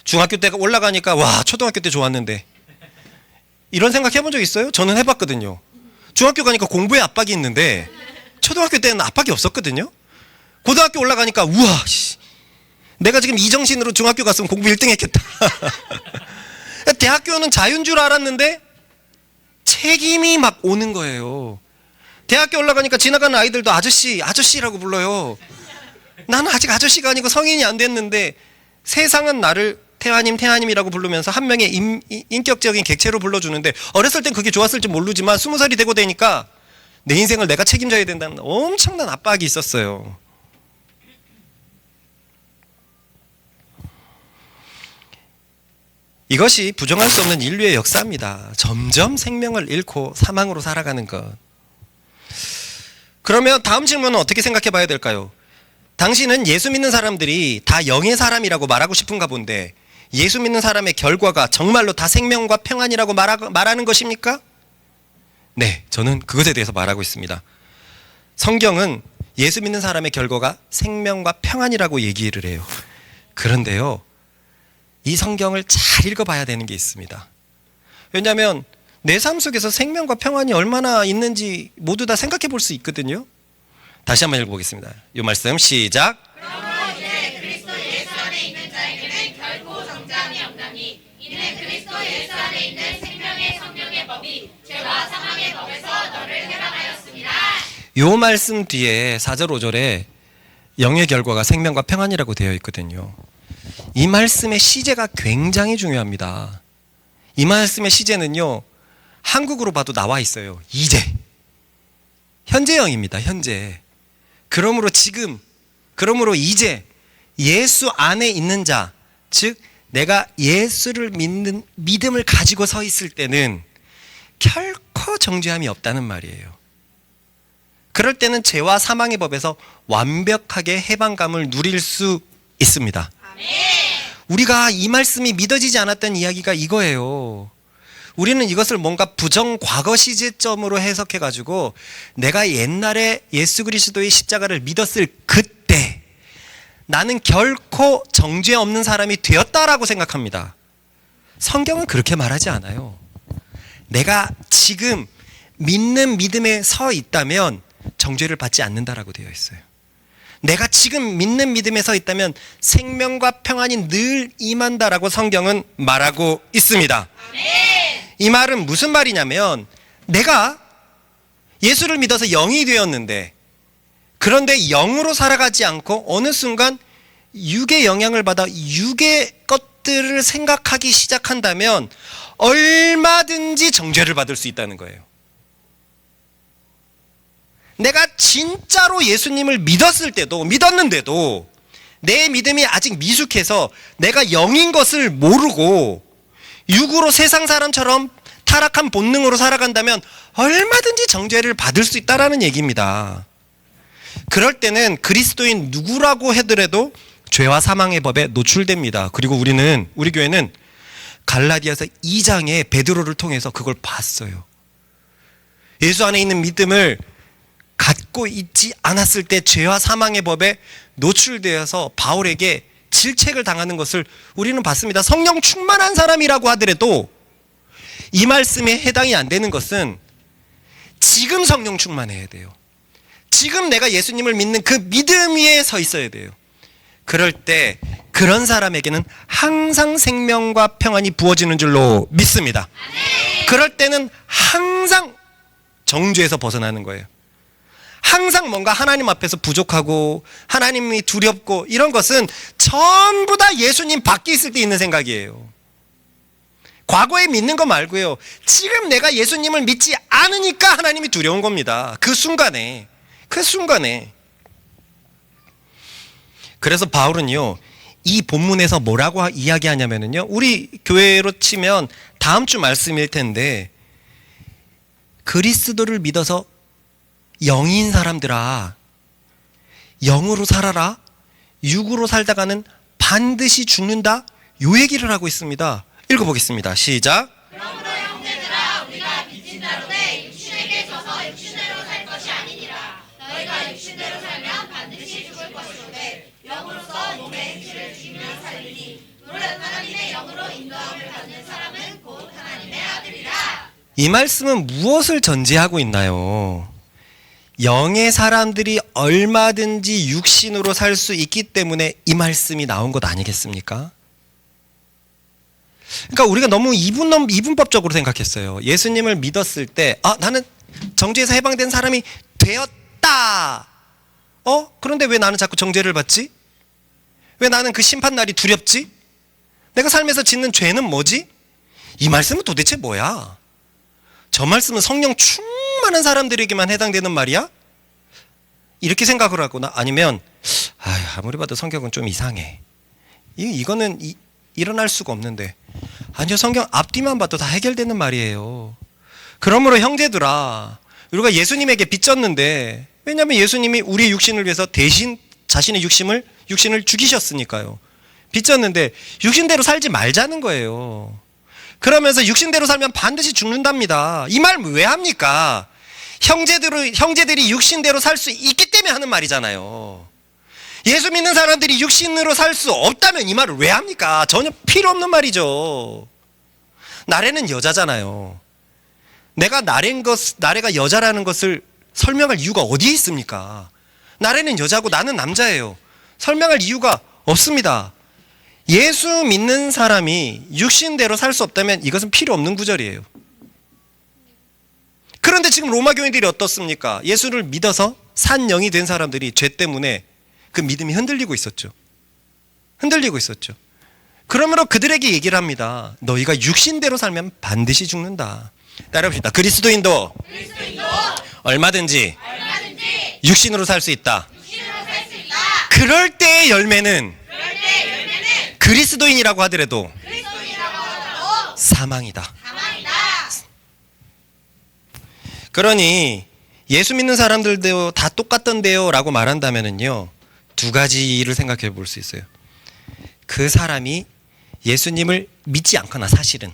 중학교 때 올라가니까 와, 초등학교 때 좋았는데, 이런 생각 해본 적 있어요? 저는 해봤거든요. 중학교 가니까 공부에 압박이 있는데 초등학교 때는 압박이 없었거든요. 고등학교 올라가니까 우와, 내가 지금 이 정신으로 중학교 갔으면 공부 1등 했겠다. 대학교는 자유인 줄 알았는데 책임이 막 오는 거예요. 대학교 올라가니까 지나가는 아이들도 아저씨라고 불러요. 나는 아직 아저씨가 아니고 성인이 안 됐는데 세상은 나를 태화님이라고 부르면서 한 명의 인격적인 객체로 불러주는데, 어렸을 땐 그게 좋았을지 모르지만 20살이 되고 되니까 내 인생을 내가 책임져야 된다는 엄청난 압박이 있었어요. 이것이 부정할 수 없는 인류의 역사입니다. 점점 생명을 잃고 사망으로 살아가는 것. 그러면 다음 질문은 어떻게 생각해 봐야 될까요? 당신은 예수 믿는 사람들이 다 영의 사람이라고 말하고 싶은가 본데, 예수 믿는 사람의 결과가 정말로 다 생명과 평안이라고 말하는 것입니까? 네, 저는 그것에 대해서 말하고 있습니다. 성경은 예수 믿는 사람의 결과가 생명과 평안이라고 얘기를 해요. 그런데요, 이 성경을 잘 읽어봐야 되는 게 있습니다. 왜냐하면 내 삶 속에서 생명과 평안이 얼마나 있는지 모두 다 생각해 볼 수 있거든요. 다시 한번 읽어보겠습니다. 이 말씀 시작. 그러므로 이제 그리스도 예수 안에 있는 자에게는 결코 정죄함이 없나니 이는 그리스도 예수 안에 있는 생명의 성령의 법이 죄와 사망의 법에서 너를 해방하였습니다. 이 말씀 뒤에 4절 5절에 영의 결과가 생명과 평안이라고 되어 있거든요. 이 말씀의 시제가 굉장히 중요합니다. 이 말씀의 시제는요, 한국으로 봐도 나와 있어요. 이제, 현재형입니다. 현재. 그러므로 이제 예수 안에 있는 자, 즉 내가 예수를 믿는 믿음을 가지고 서 있을 때는 결코 정죄함이 없다는 말이에요. 그럴 때는 죄와 사망의 법에서 완벽하게 해방감을 누릴 수 있습니다. 우리가 이 말씀이 믿어지지 않았던 이야기가 이거예요. 우리는 이것을 뭔가 부정 과거 시제점으로 해석해가지고 내가 옛날에 예수 그리스도의 십자가를 믿었을 그때 나는 결코 정죄 없는 사람이 되었다라고 생각합니다. 성경은 그렇게 말하지 않아요. 내가 지금 믿는 믿음에 서 있다면 정죄를 받지 않는다라고 되어 있어요. 내가 지금 믿는 믿음에 서 있다면 생명과 평안이 늘 임한다라고 성경은 말하고 있습니다. 이 말은 무슨 말이냐면, 내가 예수를 믿어서 영이 되었는데, 그런데 영으로 살아가지 않고 어느 순간 육의 영향을 받아 육의 것들을 생각하기 시작한다면 얼마든지 정죄를 받을 수 있다는 거예요. 내가 진짜로 예수님을 믿었는데도 내 믿음이 아직 미숙해서 내가 영인 것을 모르고 육으로 세상 사람처럼 타락한 본능으로 살아간다면 얼마든지 정죄를 받을 수 있다라는 얘기입니다. 그럴 때는 그리스도인 누구라고 하더라도 죄와 사망의 법에 노출됩니다. 그리고 우리 교회는 갈라디아서 2장에 베드로를 통해서 그걸 봤어요. 예수 안에 있는 믿음을 갖고 있지 않았을 때 죄와 사망의 법에 노출되어서 바울에게 질책을 당하는 것을 우리는 봤습니다. 성령 충만한 사람이라고 하더라도 이 말씀에 해당이 안 되는 것은 지금 성령 충만해야 돼요. 지금 내가 예수님을 믿는 그 믿음 위에 서 있어야 돼요. 그럴 때 그런 사람에게는 항상 생명과 평안이 부어지는 줄로 믿습니다. 그럴 때는 항상 정죄에서 벗어나는 거예요. 항상 뭔가 하나님 앞에서 부족하고 하나님이 두렵고 이런 것은 전부 다 예수님 밖에 있을 때 있는 생각이에요. 과거에 믿는 거 말고요. 지금 내가 예수님을 믿지 않으니까 하나님이 두려운 겁니다. 그 순간에. 그래서 바울은요, 이 본문에서 뭐라고 이야기하냐면요, 우리 교회로 치면 다음 주 말씀일 텐데, 그리스도를 믿어서 영인 사람들아, 영으로 살아라. 육으로 살다가는 반드시 죽는다. 요 얘기를 하고 있습니다. 읽어보겠습니다. 시작. 그러므로 형제들아 우리가 빚진 자로되 육신에게 져서 육신대로 살 것이 아니니라. 너희가 육신대로 살면 반드시 죽을 것이로되 영으로서 몸의 행실을 죽이며 살리니 무릇 하나님의 영으로 인도함을 받는 사람은 곧 하나님의 아들이라. 이 말씀은 무엇을 전제하고 있나요? 영의 사람들이 얼마든지 육신으로 살 수 있기 때문에 이 말씀이 나온 것 아니겠습니까? 그러니까 우리가 너무 이분법적으로 생각했어요. 예수님을 믿었을 때, 나는 정죄에서 해방된 사람이 되었다. 그런데 왜 나는 자꾸 정죄를 받지? 왜 나는 그 심판날이 두렵지? 내가 삶에서 짓는 죄는 뭐지? 이 말씀은 도대체 뭐야? 저 말씀은 성령 충만한 사람들에게만 해당되는 말이야? 이렇게 생각을 하거나, 아니면 아무리 봐도 성경은 좀 이상해. 이거는 일어날 수가 없는데. 아니요, 성경 앞뒤만 봐도 다 해결되는 말이에요. 그러므로 형제들아, 우리가 예수님에게 빚졌는데, 왜냐하면 예수님이 우리의 육신을 위해서 대신 자신의 육신을 죽이셨으니까요. 빚졌는데 육신대로 살지 말자는 거예요. 그러면서 육신대로 살면 반드시 죽는답니다. 이 말 왜 합니까? 형제들이 육신대로 살 수 있기 때문에 하는 말이잖아요. 예수 믿는 사람들이 육신으로 살 수 없다면 이 말을 왜 합니까? 전혀 필요 없는 말이죠. 나래는 여자잖아요. 내가 나래가 여자라는 것을 설명할 이유가 어디에 있습니까? 나래는 여자고 나는 남자예요. 설명할 이유가 없습니다. 예수 믿는 사람이 육신대로 살 수 없다면 이것은 필요 없는 구절이에요. 그런데 지금 로마 교인들이 어떻습니까? 예수를 믿어서 산 영이 된 사람들이 죄 때문에 그 믿음이 흔들리고 있었죠. 그러므로 그들에게 얘기를 합니다. 너희가 육신대로 살면 반드시 죽는다. 따라합시다. 그리스도인도 얼마든지 육신으로 살 수 있다. 그럴 때의 열매는 그리스도인이라고 하더라도 사망이다. 그러니 예수 믿는 사람들도 다 똑같던데요 라고 말한다면요, 두 가지를 생각해 볼 수 있어요. 그 사람이 예수님을 믿지 않거나 사실은,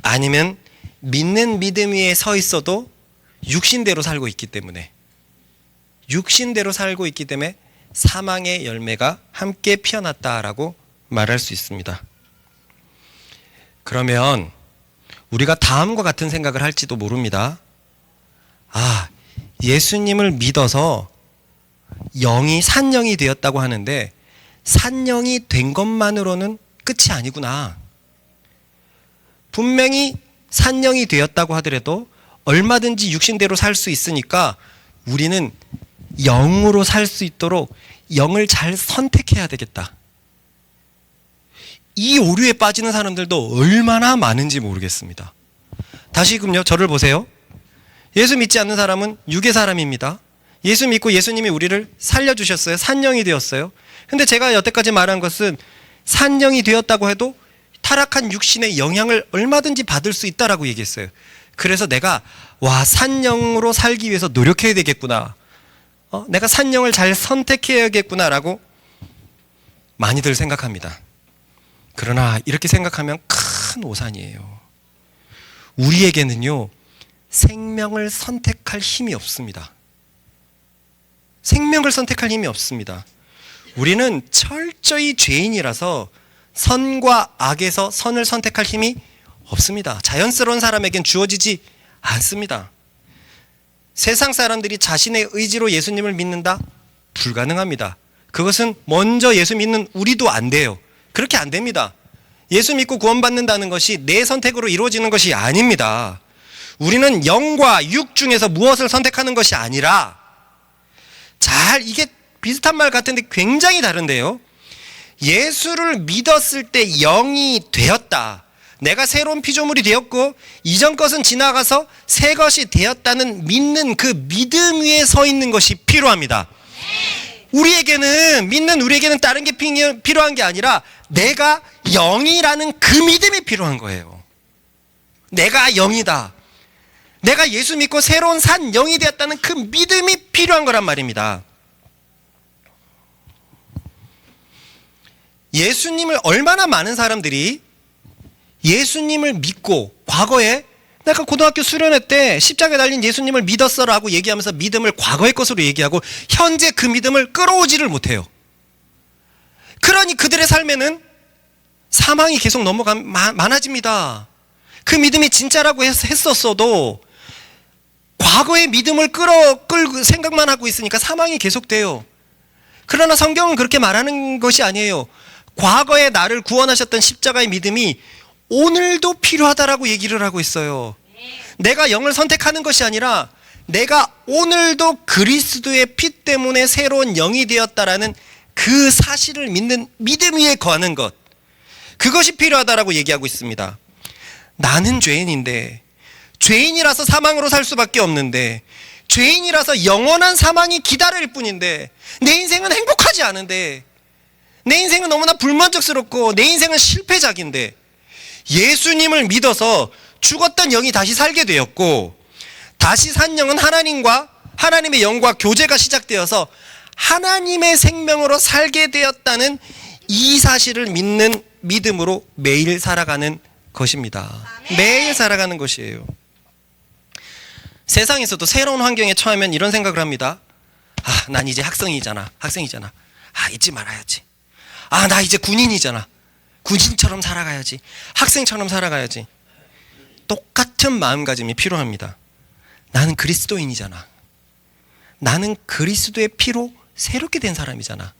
아니면 믿는 믿음 위에 서 있어도 육신대로 살고 있기 때문에 사망의 열매가 함께 피어났다라고 말할 수 있습니다. 그러면 우리가 다음과 같은 생각을 할지도 모릅니다. 예수님을 믿어서 산영이 되었다고 하는데 산영이 된 것만으로는 끝이 아니구나. 분명히 산영이 되었다고 하더라도 얼마든지 육신대로 살 수 있으니까 우리는 영으로 살 수 있도록 영을 잘 선택해야 되겠다. 이 오류에 빠지는 사람들도 얼마나 많은지 모르겠습니다. 다시금요, 저를 보세요. 예수 믿지 않는 사람은 육의 사람입니다. 예수 믿고 예수님이 우리를 살려주셨어요. 산영이 되었어요. 근데 제가 여태까지 말한 것은 산영이 되었다고 해도 타락한 육신의 영향을 얼마든지 받을 수 있다라고 얘기했어요. 그래서 내가 산영으로 살기 위해서 노력해야 되겠구나. 내가 산영을 잘 선택해야겠구나라고 많이들 생각합니다. 그러나 이렇게 생각하면 큰 오산이에요. 우리에게는요, 생명을 선택할 힘이 없습니다. 우리는 철저히 죄인이라서 선과 악에서 선을 선택할 힘이 없습니다. 자연스러운 사람에겐 주어지지 않습니다. 세상 사람들이 자신의 의지로 예수님을 믿는다? 불가능합니다. 그것은 먼저 예수 믿는 우리도 안 돼요. 그렇게 안 됩니다. 예수 믿고 구원받는다는 것이 내 선택으로 이루어지는 것이 아닙니다. 우리는 영과 육 중에서 무엇을 선택하는 것이 아니라, 이게 비슷한 말 같은데 굉장히 다른데요. 예수를 믿었을 때 영이 되었다. 내가 새로운 피조물이 되었고 이전 것은 지나가서 새 것이 되었다는 믿는 그 믿음 위에 서 있는 것이 필요합니다. 믿는 우리에게는 다른 게 필요한 게 아니라 내가 영이라는 그 믿음이 필요한 거예요. 내가 영이다. 내가 예수 믿고 새로운 산 영이 되었다는 그 믿음이 필요한 거란 말입니다. 예수님을 얼마나 많은 사람들이 예수님을 믿고 과거에 내가 고등학교 수련회 때 십자가에 달린 예수님을 믿었어라고 얘기하면서 믿음을 과거의 것으로 얘기하고 현재 그 믿음을 끌어오지를 못해요. 그러니 그들의 삶에는 사망이 계속 많아집니다. 그 믿음이 진짜라고 했었어도 과거의 믿음을 끌고 생각만 하고 있으니까 사망이 계속돼요. 그러나 성경은 그렇게 말하는 것이 아니에요. 과거에 나를 구원하셨던 십자가의 믿음이 오늘도 필요하다라고 얘기를 하고 있어요. 내가 영을 선택하는 것이 아니라 내가 오늘도 그리스도의 피 때문에 새로운 영이 되었다라는 그 사실을 믿는 믿음 위에 거하는 것, 그것이 필요하다라고 얘기하고 있습니다. 나는 죄인인데, 죄인이라서 사망으로 살 수밖에 없는데, 죄인이라서 영원한 사망이 기다릴 뿐인데, 내 인생은 행복하지 않은데, 내 인생은 너무나 불만족스럽고 내 인생은 실패작인데, 예수님을 믿어서 죽었던 영이 다시 살게 되었고, 다시 산 영은 하나님의 영과 교제가 시작되어서 하나님의 생명으로 살게 되었다는 이 사실을 믿는 믿음으로 매일 살아가는 것입니다. 매일 살아가는 것이에요. 세상에서도 새로운 환경에 처하면 이런 생각을 합니다. 난 이제 학생이잖아. 잊지 말아야지. 나 이제 군인이잖아. 군인처럼 살아가야지. 학생처럼 살아가야지. 똑같은 마음가짐이 필요합니다. 나는 그리스도인이잖아. 나는 그리스도의 피로 새롭게 된 사람이잖아.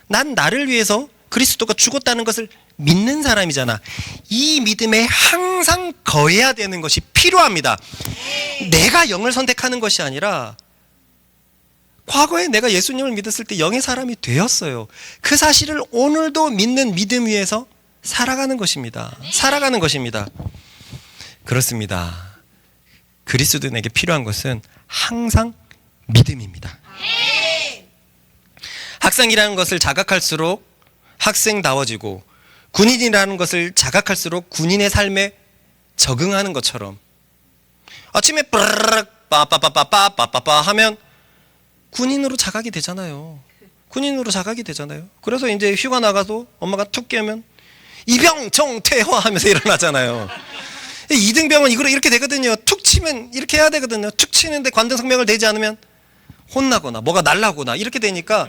난 나를 위해서 그리스도가 죽었다는 것을 믿는 사람이잖아. 이 믿음에 항상 거해야 되는 것이 필요합니다. 내가 영을 선택하는 것이 아니라 과거에 내가 예수님을 믿었을 때 영의 사람이 되었어요. 그 사실을 오늘도 믿는 믿음 위에서 살아가는 것입니다. 그렇습니다. 그리스도인에게 필요한 것은 항상 믿음입니다. 학생이라는 것을 자각할수록 학생다워지고, 군인이라는 것을 자각할수록 군인의 삶에 적응하는 것처럼, 아침에 빠빠빠빠빠빠빠빠 하면 군인으로 자각이 되잖아요. 그래서 이제 휴가 나가도 엄마가 툭 깨면 이병정퇴화 하면서 일어나잖아요. 이등병은 이렇게 되거든요. 툭 치면 이렇게 해야 되거든요. 툭 치는데 관등성명을 대지 않으면 혼나거나 뭐가 날라거나 이렇게 되니까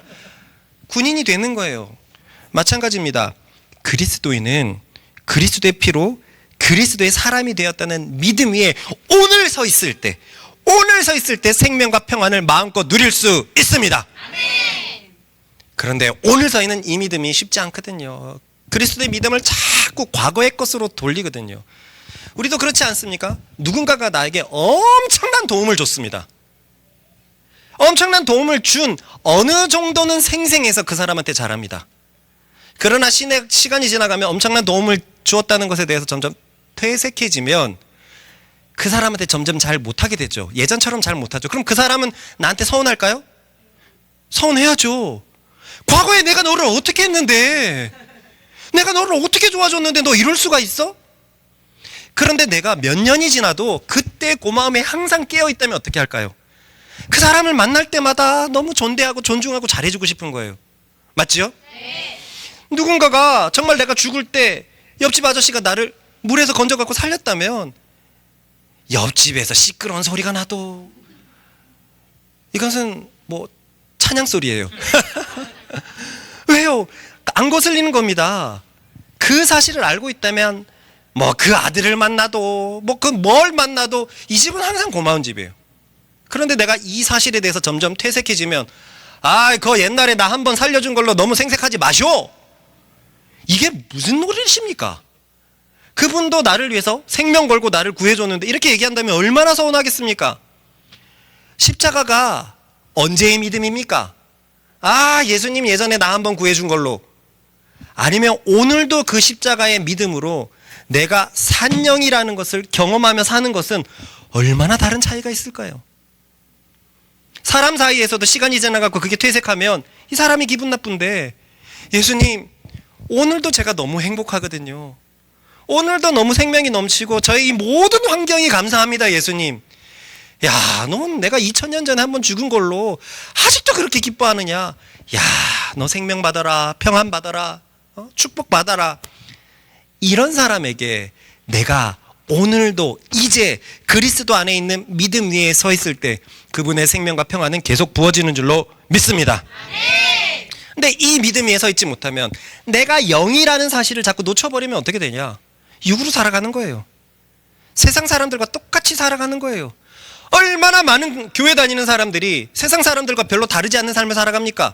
군인이 되는 거예요. 마찬가지입니다. 그리스도인은 그리스도의 피로 그리스도의 사람이 되었다는 믿음 위에 오늘 서 있을 때 생명과 평안을 마음껏 누릴 수 있습니다. 그런데 오늘 서 있는 이 믿음이 쉽지 않거든요. 그리스도의 믿음을 자꾸 과거의 것으로 돌리거든요. 우리도 그렇지 않습니까? 누군가가 나에게 엄청난 도움을 줬습니다. 엄청난 도움을 준 어느 정도는 생생해서 그 사람한테 잘합니다. 그러나 시간이 지나가면 엄청난 도움을 주었다는 것에 대해서 점점 퇴색해지면 그 사람한테 점점 잘 못하게 되죠. 예전처럼 잘 못하죠. 그럼 그 사람은 나한테 서운할까요? 서운해야죠. 과거에 내가 너를 어떻게 했는데, 내가 너를 어떻게 도와줬는데 너 이럴 수가 있어? 그런데 내가 몇 년이 지나도 그때 그 마음에 항상 깨어있다면 어떻게 할까요? 그 사람을 만날 때마다 너무 존대하고 존중하고 잘해주고 싶은 거예요. 맞지요? 네. 누군가가 정말 내가 죽을 때 옆집 아저씨가 나를 물에서 건져갖고 살렸다면 옆집에서 시끄러운 소리가 나도 이것은 뭐 찬양 소리예요. 왜요? 안 거슬리는 겁니다. 그 사실을 알고 있다면 뭐 그 아들을 만나도 뭐 그 뭘 만나도 이 집은 항상 고마운 집이에요. 그런데 내가 이 사실에 대해서 점점 퇴색해지면 그거 옛날에 나 한번 살려준 걸로 너무 생색하지 마시오. 이게 무슨 노릇입니까? 그분도 나를 위해서 생명 걸고 나를 구해줬는데 이렇게 얘기한다면 얼마나 서운하겠습니까? 십자가가 언제의 믿음입니까? 예수님 예전에 나 한번 구해준 걸로, 아니면 오늘도 그 십자가의 믿음으로 내가 산영이라는 것을 경험하며 사는 것은 얼마나 다른 차이가 있을까요? 사람 사이에서도 시간이 지나가고 그게 퇴색하면 이 사람이 기분 나쁜데 예수님, 오늘도 제가 너무 행복하거든요. 오늘도 너무 생명이 넘치고 저의 이 모든 환경이 감사합니다. 예수님. 야, 넌 내가 2000년 전에 한번 죽은 걸로 아직도 그렇게 기뻐하느냐? 야, 너 생명 받아라, 평안 받아라, 축복 받아라. 이런 사람에게 내가 오늘도 이제 그리스도 안에 있는 믿음 위에 서 있을 때 그분의 생명과 평안은 계속 부어지는 줄로 믿습니다. 근데 이 믿음 위에 서 있지 못하면 내가 영이라는 사실을 자꾸 놓쳐버리면 어떻게 되냐? 육으로 살아가는 거예요. 세상 사람들과 똑같이 살아가는 거예요. 얼마나 많은 교회 다니는 사람들이 세상 사람들과 별로 다르지 않는 삶을 살아갑니까?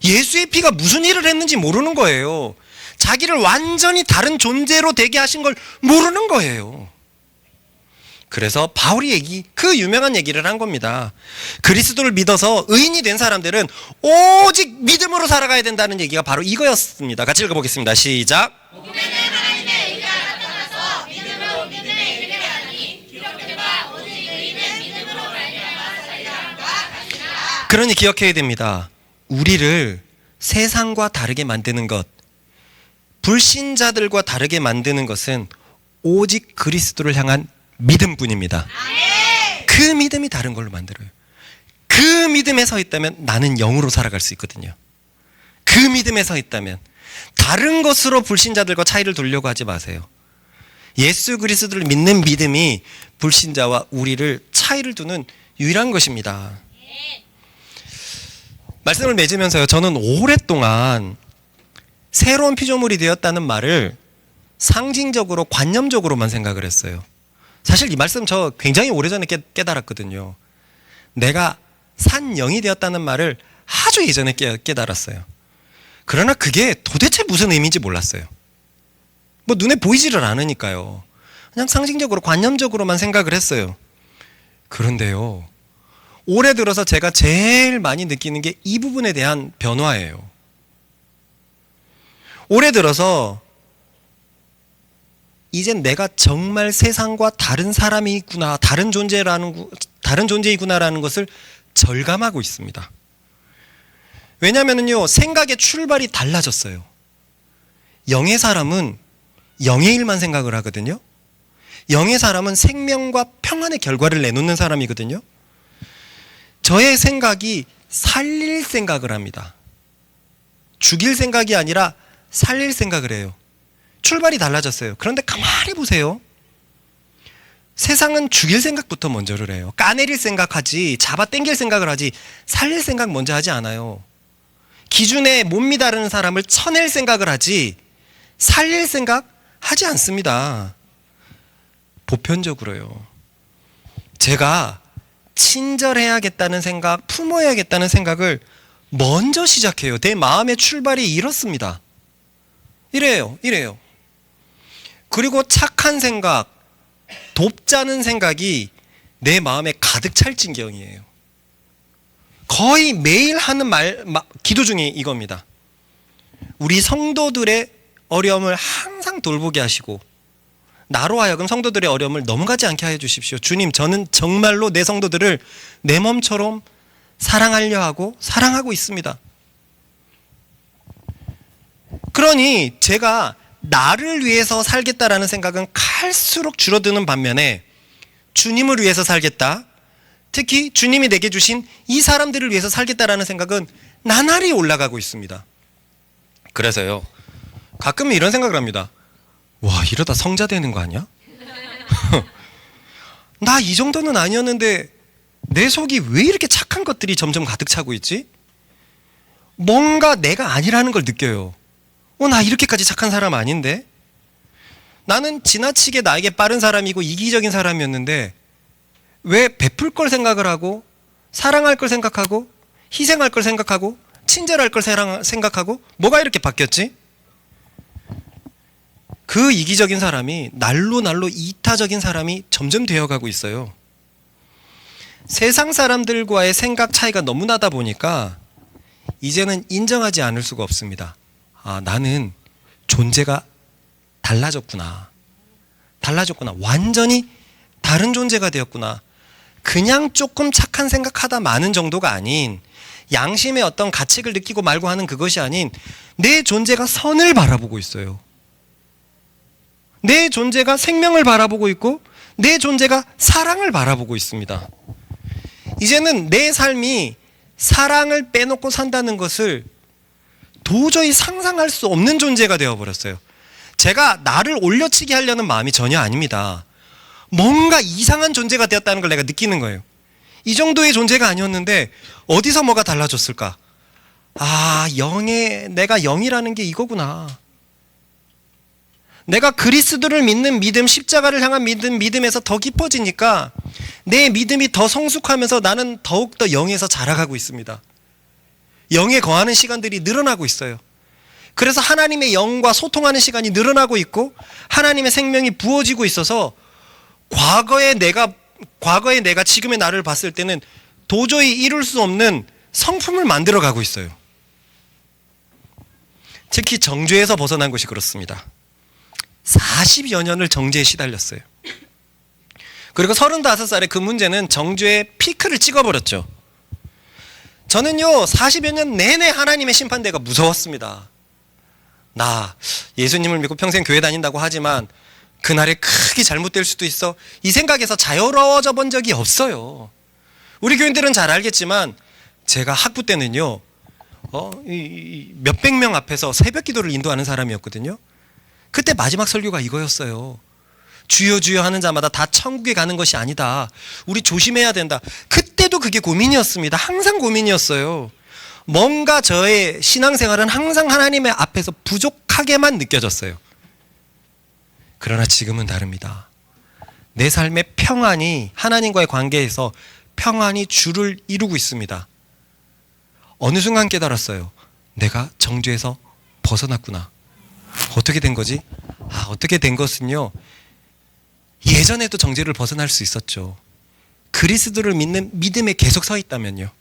예수의 피가 무슨 일을 했는지 모르는 거예요. 자기를 완전히 다른 존재로 되게 하신 걸 모르는 거예요. 그래서 바울이 그 유명한 얘기를 한 겁니다. 그리스도를 믿어서 의인이 된 사람들은 오직 믿음으로 살아가야 된다는 얘기가 바로 이거였습니다. 같이 읽어보겠습니다. 시작. 그러니 기억해야 됩니다. 우리를 세상과 다르게 만드는 것, 불신자들과 다르게 만드는 것은 오직 그리스도를 향한 믿음뿐입니다. 그 믿음이 다른 걸로 만들어요. 그 믿음에 서 있다면 나는 영으로 살아갈 수 있거든요. 그 믿음에 서 있다면 다른 것으로 불신자들과 차이를 두려고 하지 마세요. 예수 그리스도를 믿는 믿음이 불신자와 우리를 차이를 두는 유일한 것입니다. 말씀을 맺으면서요, 저는 오랫동안 새로운 피조물이 되었다는 말을 상징적으로 관념적으로만 생각을 했어요. 사실 이 말씀 저 굉장히 오래전에 깨달았거든요. 내가 산 영이 되었다는 말을 아주 예전에 깨달았어요. 그러나 그게 도대체 무슨 의미인지 몰랐어요. 뭐 눈에 보이지를 않으니까요. 그냥 상징적으로 관념적으로만 생각을 했어요. 그런데요, 올해 들어서 제가 제일 많이 느끼는 게 이 부분에 대한 변화예요. 올해 들어서 이젠 내가 정말 세상과 다른 사람이 있구나, 다른 존재이구나라는 것을 절감하고 있습니다. 왜냐하면요, 생각의 출발이 달라졌어요. 영의 사람은 영의 일만 생각을 하거든요. 영의 사람은 생명과 평안의 결과를 내놓는 사람이거든요. 저의 생각이 살릴 생각을 합니다. 죽일 생각이 아니라 살릴 생각을 해요. 출발이 달라졌어요. 그런데 가만히 보세요. 세상은 죽일 생각부터 먼저를 해요. 까내릴 생각하지, 잡아당길 생각을 하지, 살릴 생각 먼저 하지 않아요. 기준에 못 미다르는 사람을 쳐낼 생각을 하지 살릴 생각 하지 않습니다. 보편적으로요. 제가 친절해야겠다는 생각, 품어야겠다는 생각을 먼저 시작해요. 내 마음의 출발이 이렇습니다. 이래요. 그리고 착한 생각, 돕자는 생각이 내 마음에 가득 찰 지경이에요. 거의 매일 하는 기도 중에 이겁니다. 우리 성도들의 어려움을 항상 돌보게 하시고 나로 하여금 성도들의 어려움을 넘어가지 않게 하여 주십시오. 주님, 저는 정말로 내 성도들을 내 몸처럼 사랑하려 하고 사랑하고 있습니다. 그러니 제가 나를 위해서 살겠다라는 생각은 갈수록 줄어드는 반면에 주님을 위해서 살겠다, 특히 주님이 내게 주신 이 사람들을 위해서 살겠다라는 생각은 나날이 올라가고 있습니다. 그래서요, 가끔 이런 생각을 합니다. 와, 이러다 성자 되는 거 아니야? 나 이 정도는 아니었는데 내 속이 왜 이렇게 착한 것들이 점점 가득 차고 있지? 뭔가 내가 아니라는 걸 느껴요. 나 이렇게까지 착한 사람 아닌데? 나는 지나치게 나에게 빠른 사람이고 이기적인 사람이었는데 왜 베풀 걸 생각을 하고 사랑할 걸 생각하고 희생할 걸 생각하고 친절할 걸 생각하고 뭐가 이렇게 바뀌었지? 그 이기적인 사람이 날로 이타적인 사람이 점점 되어가고 있어요. 세상 사람들과의 생각 차이가 너무 나다 보니까 이제는 인정하지 않을 수가 없습니다. 아, 나는 존재가 달라졌구나. 완전히 다른 존재가 되었구나. 그냥 조금 착한 생각하다 마는 정도가 아닌 양심의 어떤 가책을 느끼고 말고 하는 그것이 아닌 내 존재가 선을 바라보고 있어요. 내 존재가 생명을 바라보고 있고 내 존재가 사랑을 바라보고 있습니다. 이제는 내 삶이 사랑을 빼놓고 산다는 것을 도저히 상상할 수 없는 존재가 되어버렸어요. 제가 나를 올려치게 하려는 마음이 전혀 아닙니다. 뭔가 이상한 존재가 되었다는 걸 내가 느끼는 거예요. 이 정도의 존재가 아니었는데 어디서 뭐가 달라졌을까? 아, 내가 영이라는 게 이거구나. 내가 그리스도를 믿는 믿음, 십자가를 향한 믿음에서 더 깊어지니까 내 믿음이 더 성숙하면서 나는 더욱더 영에서 자라가고 있습니다. 영에 거하는 시간들이 늘어나고 있어요. 그래서 하나님의 영과 소통하는 시간이 늘어나고 있고 하나님의 생명이 부어지고 있어서 과거의 내가 지금의 나를 봤을 때는 도저히 이룰 수 없는 성품을 만들어가고 있어요. 특히 정죄에서 벗어난 것이 그렇습니다. 40여 년을 정죄에 시달렸어요. 그리고 35살에 그 문제는 정죄의 피크를 찍어버렸죠. 저는요 40여 년 내내 하나님의 심판대가 무서웠습니다. 나 예수님을 믿고 평생 교회 다닌다고 하지만 그날에 크게 잘못될 수도 있어. 이 생각에서 자유로워져 본 적이 없어요. 우리 교인들은 잘 알겠지만 제가 학부 때는요 몇백 명 앞에서 새벽 기도를 인도하는 사람이었거든요. 그때 마지막 설교가 이거였어요. 주여 주여 하는 자마다 다 천국에 가는 것이 아니다. 우리 조심해야 된다. 그때도 그게 고민이었습니다. 항상 고민이었어요. 뭔가 저의 신앙생활은 항상 하나님의 앞에서 부족하게만 느껴졌어요. 그러나 지금은 다릅니다. 내 삶의 평안이 하나님과의 관계에서 평안이 주를 이루고 있습니다. 어느 순간 깨달았어요. 내가 정죄에서 벗어났구나. 어떻게 된 거지? 어떻게 된 것은요, 예전에도 정죄를 벗어날 수 있었죠. 그리스도를 믿는 믿음에 계속 서 있다면요.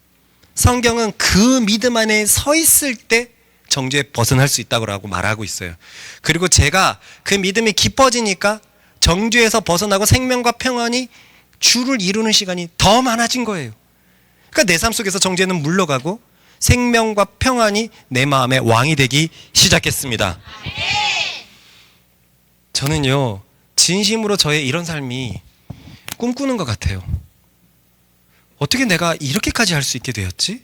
성경은 그 믿음 안에 서 있을 때 정죄에 벗어날 수 있다고 말하고 있어요. 그리고 제가 그 믿음이 깊어지니까 정죄에서 벗어나고 생명과 평안이 주를 이루는 시간이 더 많아진 거예요. 그러니까 내 삶 속에서 정죄는 물러가고 생명과 평안이 내 마음의 왕이 되기 시작했습니다. 저는요 진심으로 저의 이런 삶이 꿈꾸는 것 같아요. 어떻게 내가 이렇게까지 할 수 있게 되었지?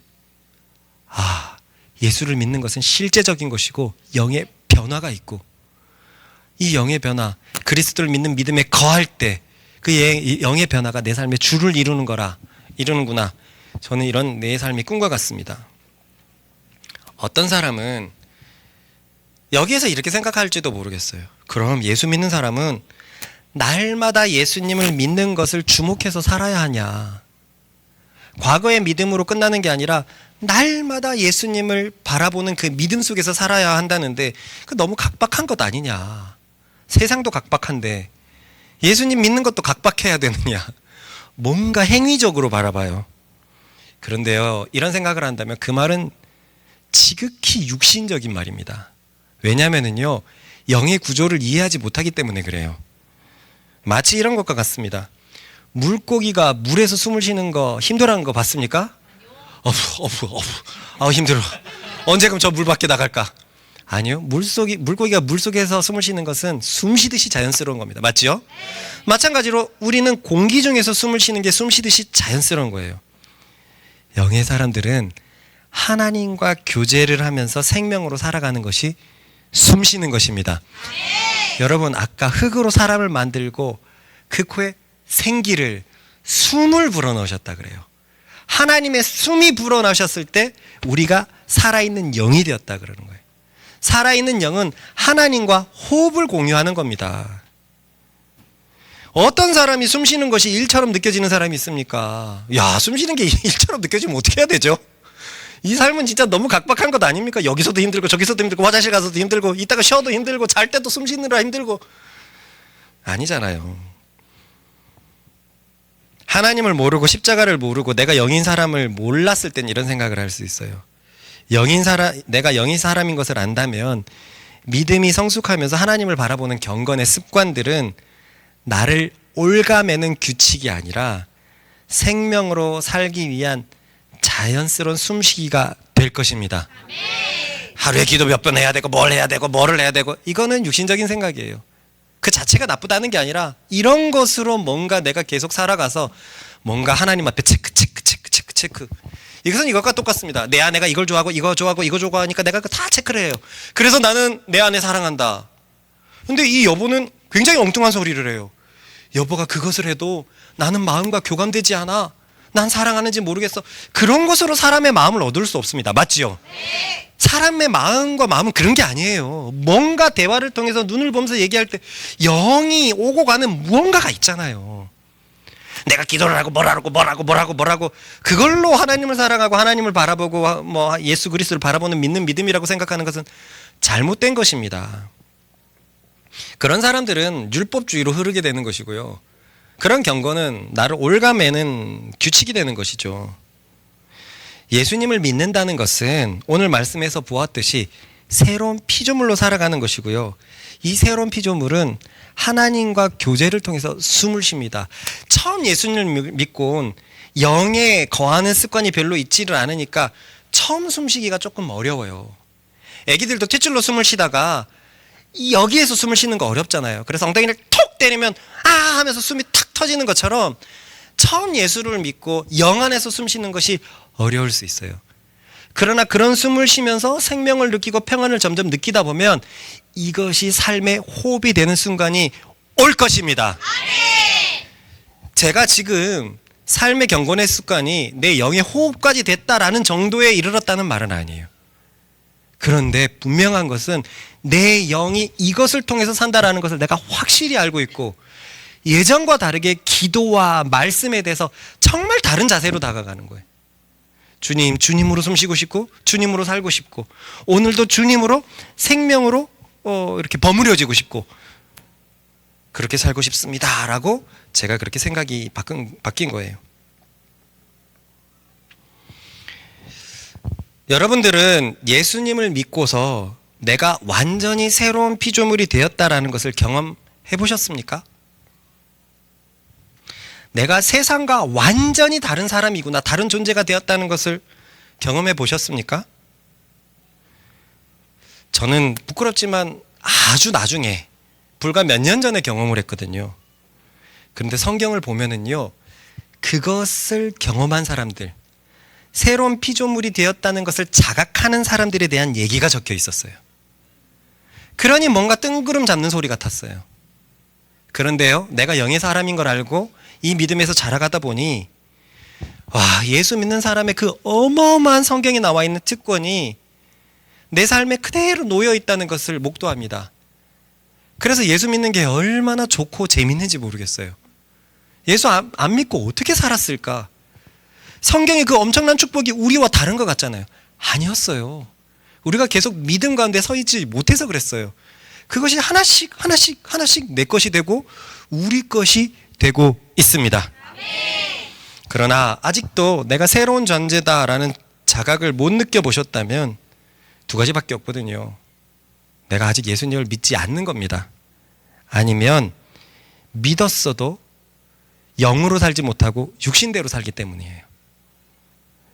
예수를 믿는 것은 실제적인 것이고 영의 변화가 있고 이 영의 변화, 그리스도를 믿는 믿음에 거할 때 그 영의 변화가 내 삶의 주를 이루는구나. 저는 이런 내 삶이 꿈과 같습니다. 어떤 사람은 여기에서 이렇게 생각할지도 모르겠어요. 그럼 예수 믿는 사람은 날마다 예수님을 믿는 것을 주목해서 살아야 하냐? 과거의 믿음으로 끝나는 게 아니라 날마다 예수님을 바라보는 그 믿음 속에서 살아야 한다는데 그 너무 각박한 것 아니냐? 세상도 각박한데 예수님 믿는 것도 각박해야 되느냐? 뭔가 행위적으로 바라봐요. 그런데요, 이런 생각을 한다면 그 말은 지극히 육신적인 말입니다. 왜냐하면요, 영의 구조를 이해하지 못하기 때문에 그래요. 마치 이런 것과 같습니다. 물고기가 물에서 숨을 쉬는 거 힘들어하는 거 봤습니까? 힘들어. 언제 그럼 저 물 밖에 나갈까? 아니요. 물고기가 물속에서 숨을 쉬는 것은 숨 쉬듯이 자연스러운 겁니다. 맞지요? 마찬가지로 우리는 공기 중에서 숨을 쉬는 게 숨 쉬듯이 자연스러운 거예요. 영의 사람들은 하나님과 교제를 하면서 생명으로 살아가는 것이 숨 쉬는 것입니다. 여러분, 아까 흙으로 사람을 만들고 그 코에 생기를, 숨을 불어넣으셨다 그래요. 하나님의 숨이 불어넣으셨을 때 우리가 살아있는 영이 되었다 그러는 거예요. 살아있는 영은 하나님과 호흡을 공유하는 겁니다. 어떤 사람이 숨 쉬는 것이 일처럼 느껴지는 사람이 있습니까? 숨 쉬는 게 일처럼 느껴지면 어떻게 해야 되죠? 이 삶은 진짜 너무 각박한 것 아닙니까? 여기서도 힘들고 저기서도 힘들고 화장실 가서도 힘들고 이따가 쉬어도 힘들고 잘 때도 숨 쉬느라 힘들고. 아니잖아요. 하나님을 모르고 십자가를 모르고 내가 영인 사람을 몰랐을 땐 이런 생각을 할 수 있어요. 내가 영인 사람인 것을 안다면 믿음이 성숙하면서 하나님을 바라보는 경건의 습관들은 나를 올가매는 규칙이 아니라 생명으로 살기 위한 자연스러운 숨쉬기가 될 것입니다. 하루에 기도 몇 번 해야 되고 뭘 해야 되고 뭐를 해야 되고, 이거는 육신적인 생각이에요. 그 자체가 나쁘다는 게 아니라 이런 것으로 뭔가 내가 계속 살아가서 뭔가 하나님 앞에 체크. 이것은 이것과 똑같습니다. 내 아내가 이걸 좋아하고 이거 좋아하고 이거 좋아하니까 내가 다 체크를 해요. 그래서 나는 내 아내 사랑한다. 근데 이 여보는 굉장히 엉뚱한 소리를 해요. 여보가 그것을 해도 나는 마음과 교감되지 않아. 난 사랑하는지 모르겠어. 그런 것으로 사람의 마음을 얻을 수 없습니다. 맞지요? 네. 사람의 마음과 마음은 그런 게 아니에요. 뭔가 대화를 통해서 눈을 보면서 얘기할 때 영이 오고 가는 무언가가 있잖아요. 내가 기도를 하고 뭐라고 그걸로 하나님을 사랑하고 하나님을 바라보고 뭐 예수 그리스도를 바라보는 믿는 믿음이라고 생각하는 것은 잘못된 것입니다. 그런 사람들은 율법주의로 흐르게 되는 것이고요. 그런 경고는 나를 올가매는 규칙이 되는 것이죠. 예수님을 믿는다는 것은 오늘 말씀에서 보았듯이 새로운 피조물로 살아가는 것이고요. 이 새로운 피조물은 하나님과 교제를 통해서 숨을 쉽니다. 처음 예수님을 믿고 온 영에 거하는 습관이 별로 있지를 않으니까 처음 숨쉬기가 조금 어려워요. 애기들도 탯줄로 숨을 쉬다가 여기에서 숨을 쉬는 거 어렵잖아요. 그래서 엉덩이를 톡 때리면 아 하면서 숨이 탁 터지는 것처럼 처음 예수를 믿고 영 안에서 숨 쉬는 것이 어려울 수 있어요. 그러나 그런 숨을 쉬면서 생명을 느끼고 평안을 점점 느끼다 보면 이것이 삶의 호흡이 되는 순간이 올 것입니다. 제가 지금 삶의 경건의 습관이 내 영의 호흡까지 됐다라는 정도에 이르렀다는 말은 아니에요. 그런데 분명한 것은 내 영이 이것을 통해서 산다라는 것을 내가 확실히 알고 있고, 예전과 다르게 기도와 말씀에 대해서 정말 다른 자세로 다가가는 거예요. 주님으로 숨쉬고 싶고 주님으로 살고 싶고 오늘도 주님으로 생명으로 이렇게 버무려지고 싶고 그렇게 살고 싶습니다 라고 제가 그렇게 생각이 바뀐 거예요. 여러분들은 예수님을 믿고서 내가 완전히 새로운 피조물이 되었다라는 것을 경험해 보셨습니까? 내가 세상과 완전히 다른 사람이구나, 다른 존재가 되었다는 것을 경험해 보셨습니까? 저는 부끄럽지만 아주 나중에 불과 몇 년 전에 경험을 했거든요. 그런데 성경을 보면은요, 그것을 경험한 사람들, 새로운 피조물이 되었다는 것을 자각하는 사람들에 대한 얘기가 적혀 있었어요. 그러니 뭔가 뜬구름 잡는 소리 같았어요. 그런데요, 내가 영의 사람인 걸 알고 이 믿음에서 자라가다 보니 와, 예수 믿는 사람의 그 어마어마한 성경에 나와 있는 특권이 내 삶에 그대로 놓여 있다는 것을 목도합니다. 그래서 예수 믿는 게 얼마나 좋고 재밌는지 모르겠어요. 예수 안 믿고 어떻게 살았을까? 성경의 그 엄청난 축복이 우리와 다른 것 같잖아요. 아니었어요. 우리가 계속 믿음 가운데 서 있지 못해서 그랬어요. 그것이 하나씩 내 것이 되고 우리 것이 되고 있습니다. 그러나 아직도 내가 새로운 존재다라는 자각을 못 느껴보셨다면 두 가지밖에 없거든요. 내가 아직 예수님을 믿지 않는 겁니다. 아니면 믿었어도 영으로 살지 못하고 육신대로 살기 때문이에요.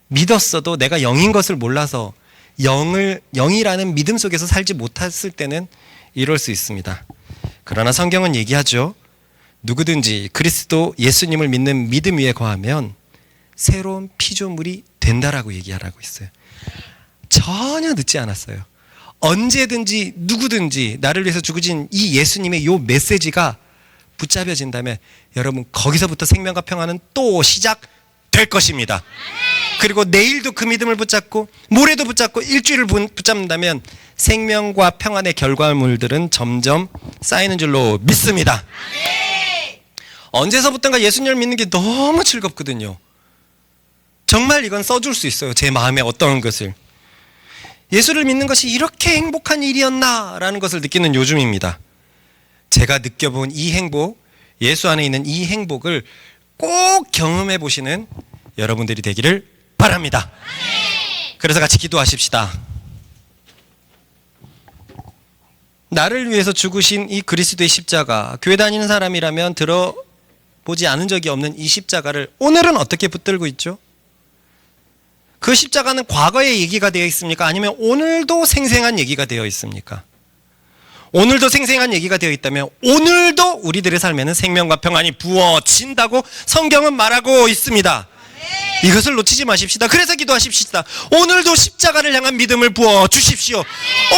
믿었어도 내가 영인 것을 몰라서 영이라는 믿음 속에서 살지 못했을 때는 이럴 수 있습니다. 그러나 성경은 얘기하죠. 누구든지 그리스도 예수님을 믿는 믿음 위에 거하면 새로운 피조물이 된다라고 얘기하라고 있어요. 전혀 늦지 않았어요. 언제든지 누구든지 나를 위해서 죽으신 이 예수님의 요 메시지가 붙잡혀진다면 여러분 거기서부터 생명과 평화는 또 시작될 것입니다. 그리고 내일도 그 믿음을 붙잡고 모레도 붙잡고 일주일을 붙잡는다면 생명과 평안의 결과물들은 점점 쌓이는 줄로 믿습니다. 언제서부턴가 예수님을 믿는 게 너무 즐겁거든요. 정말 이건 써줄 수 있어요. 제 마음에 어떤 것을. 예수를 믿는 것이 이렇게 행복한 일이었나라는 것을 느끼는 요즘입니다. 제가 느껴본 이 행복, 예수 안에 있는 이 행복을 꼭 경험해 보시는 여러분들이 되기를 바랍니다. 그래서 같이 기도하십시다. 나를 위해서 죽으신 이 그리스도의 십자가, 교회 다니는 사람이라면 들어보지 않은 적이 없는 이 십자가를 오늘은 어떻게 붙들고 있죠? 그 십자가는 과거의 얘기가 되어 있습니까? 아니면 오늘도 생생한 얘기가 되어 있습니까? 오늘도 생생한 얘기가 되어 있다면 오늘도 우리들의 삶에는 생명과 평안이 부어진다고 성경은 말하고 있습니다. 이것을 놓치지 마십시다. 그래서 기도하십시다. 오늘도 십자가를 향한 믿음을 부어주십시오.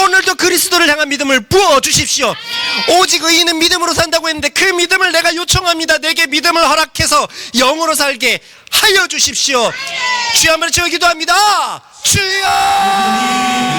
오늘도 그리스도를 향한 믿음을 부어주십시오. 오직 의인은 믿음으로 산다고 했는데 그 믿음을 내가 요청합니다. 내게 믿음을 허락해서 영으로 살게 하여 주십시오. 주여 한번 치워 기도합니다. 주여!